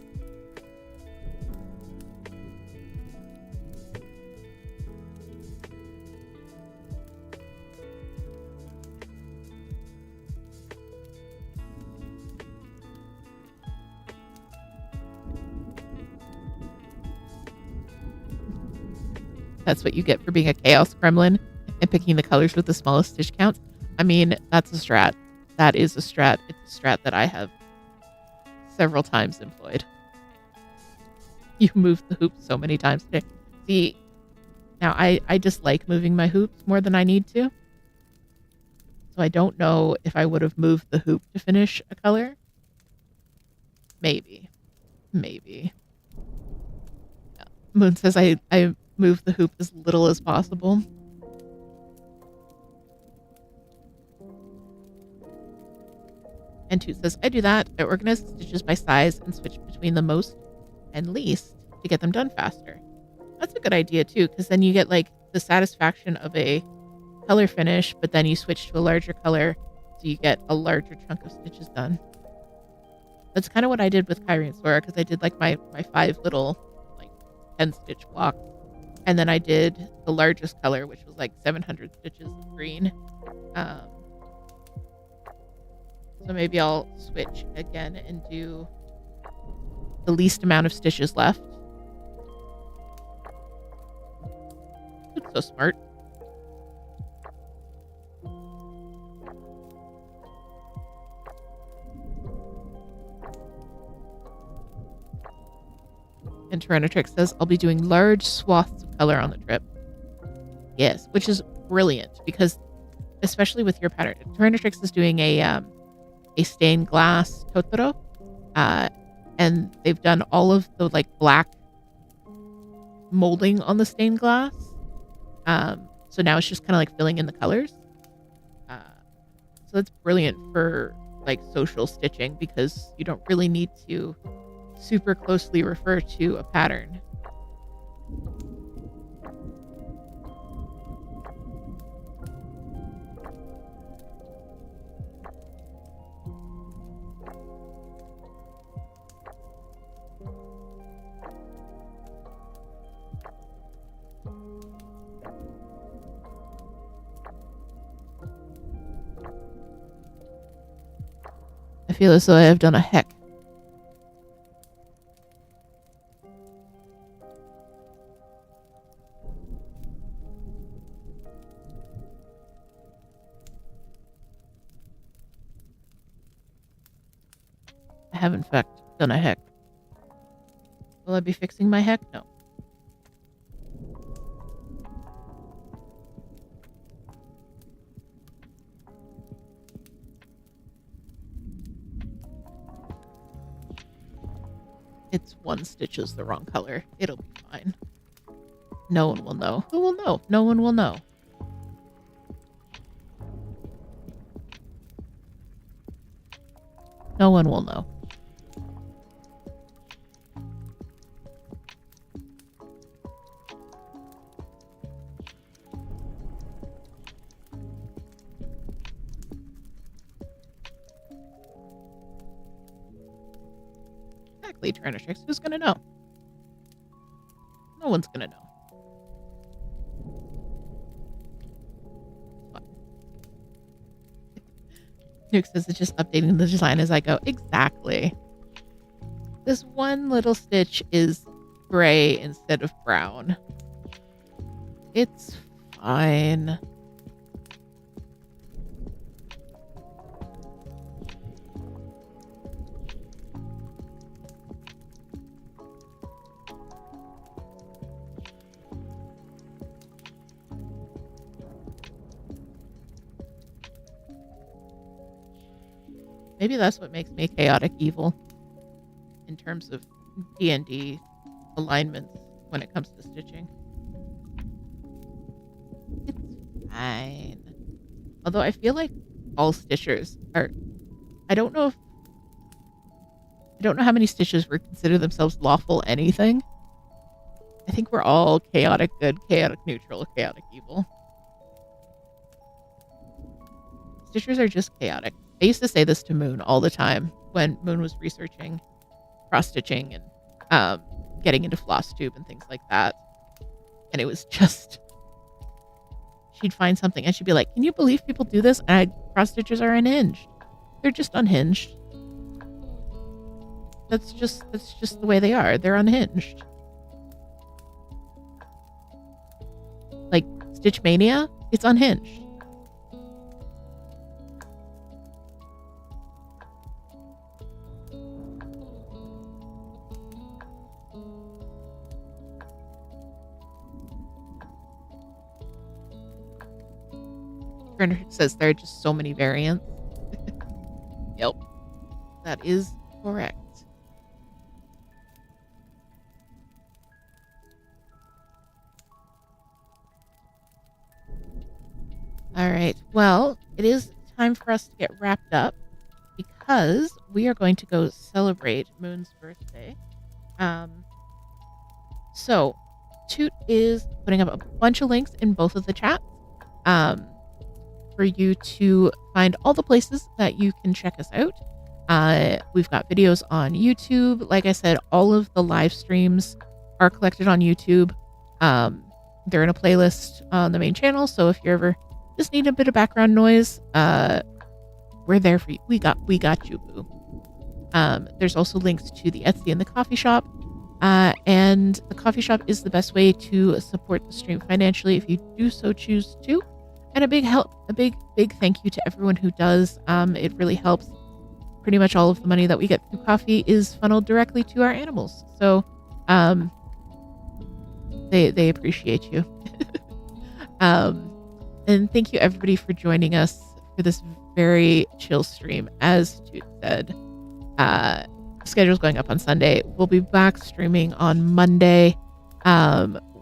That's what you get for being a chaos gremlin and picking the colors with the smallest stitch counts. I mean, that's a strat. That is a strat. It's a strat that I have several times employed. You moved the hoops so many times today. See, now I dislike moving my hoops more than I need to. So I don't know if I would have moved the hoop to finish a color. Maybe. Yeah. Moon says I move the hoop as little as possible. And Toot says, I do that. I organize the stitches by size and switch between the most and least to get them done faster. That's a good idea too, because then you get like the satisfaction of a color finish, but then you switch to a larger color, so you get a larger chunk of stitches done. That's kind of what I did with Kyrie and Sora, because I did like my 5 little like 10 stitch blocks, and then I did the largest color, which was like 700 stitches of green. So maybe I'll switch again and do the least amount of stitches left. It's so smart. And Tyrannotrix says, I'll be doing large swaths of color on the trip. Yes, which is brilliant because, especially with your pattern, Tyrannotrix is doing a stained glass totoro, and they've done all of the like black molding on the stained glass. So now it's just kind of like filling in the colors. So that's brilliant for like social stitching because you don't really need to super closely refer to a pattern. I feel as though I have done a heck. I have in fact done a heck. Will I be fixing my heck? No. It's one stitch is the wrong color. It'll be fine. No one will know. Who will know? No one will know. No one will know. Exactly, Tyrannotrix. Who's gonna know? No one's gonna know. Nuke says it's just updating the design as I go. Exactly. This one little stitch is gray instead of brown. It's fine. Maybe that's what makes me chaotic evil in terms of D&D alignments when it comes to stitching. It's fine. Although I feel like all stitchers are... I don't know how many stitchers would consider themselves lawful anything. I think we're all chaotic good, chaotic neutral, chaotic evil. Stitchers are just chaotic. I used to say this to Moon all the time when Moon was researching cross-stitching and getting into floss tube and things like that. And it was just... She'd find something and she'd be like, can you believe people do this? And cross-stitchers are unhinged. They're just unhinged. That's just the way they are. They're unhinged. Like Stitch Mania, it's unhinged. Turner says there are just so many variants. Yep. That is correct. All right. Well, it is time for us to get wrapped up because we are going to go celebrate Moon's birthday. So Toot is putting up a bunch of links in both of the chats for you to find all the places that you can check us out. We've got videos on YouTube. Like I said, all of the live streams are collected on YouTube. They're in a playlist on the main channel. So if you ever just need a bit of background noise, We're there for you. We got you, boo. There's also links to the Etsy and the coffee shop. And the coffee shop is the best way to support the stream financially if you do so choose to. And a big thank you to everyone who does. It really helps. Pretty much all of the money that we get through coffee is funneled directly to our animals. So they appreciate you. And thank you everybody for joining us for this very chill stream. As Toot said, schedule's going up on Sunday. We'll be back streaming on Monday.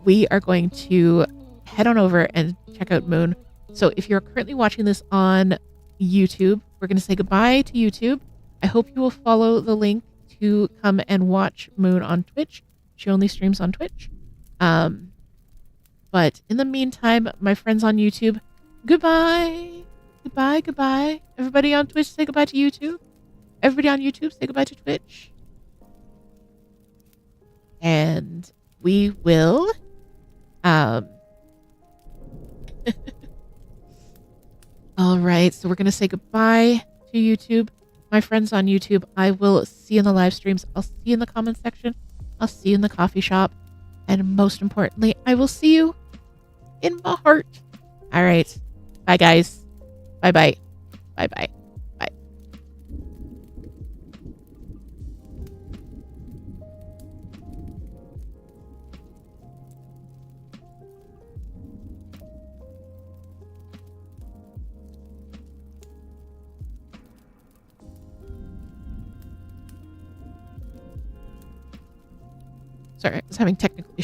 We are going to head on over and check out Moon. So if you're currently watching this on YouTube, we're going to say goodbye to YouTube. I hope you will follow the link to come and watch Moon on Twitch. She only streams on Twitch. But in the meantime, my friends on YouTube, goodbye. Goodbye. Everybody on Twitch, say goodbye to YouTube. Everybody on YouTube, say goodbye to Twitch. And we will... All right, so we're going to say goodbye to YouTube. My friends on YouTube, I will see you in the live streams. I'll see you in the comment section. I'll see you in the coffee shop. And most importantly, I will see you in my heart. All right. Bye, guys. Bye-bye. Bye-bye. Bye. Sorry, I was having technical issues.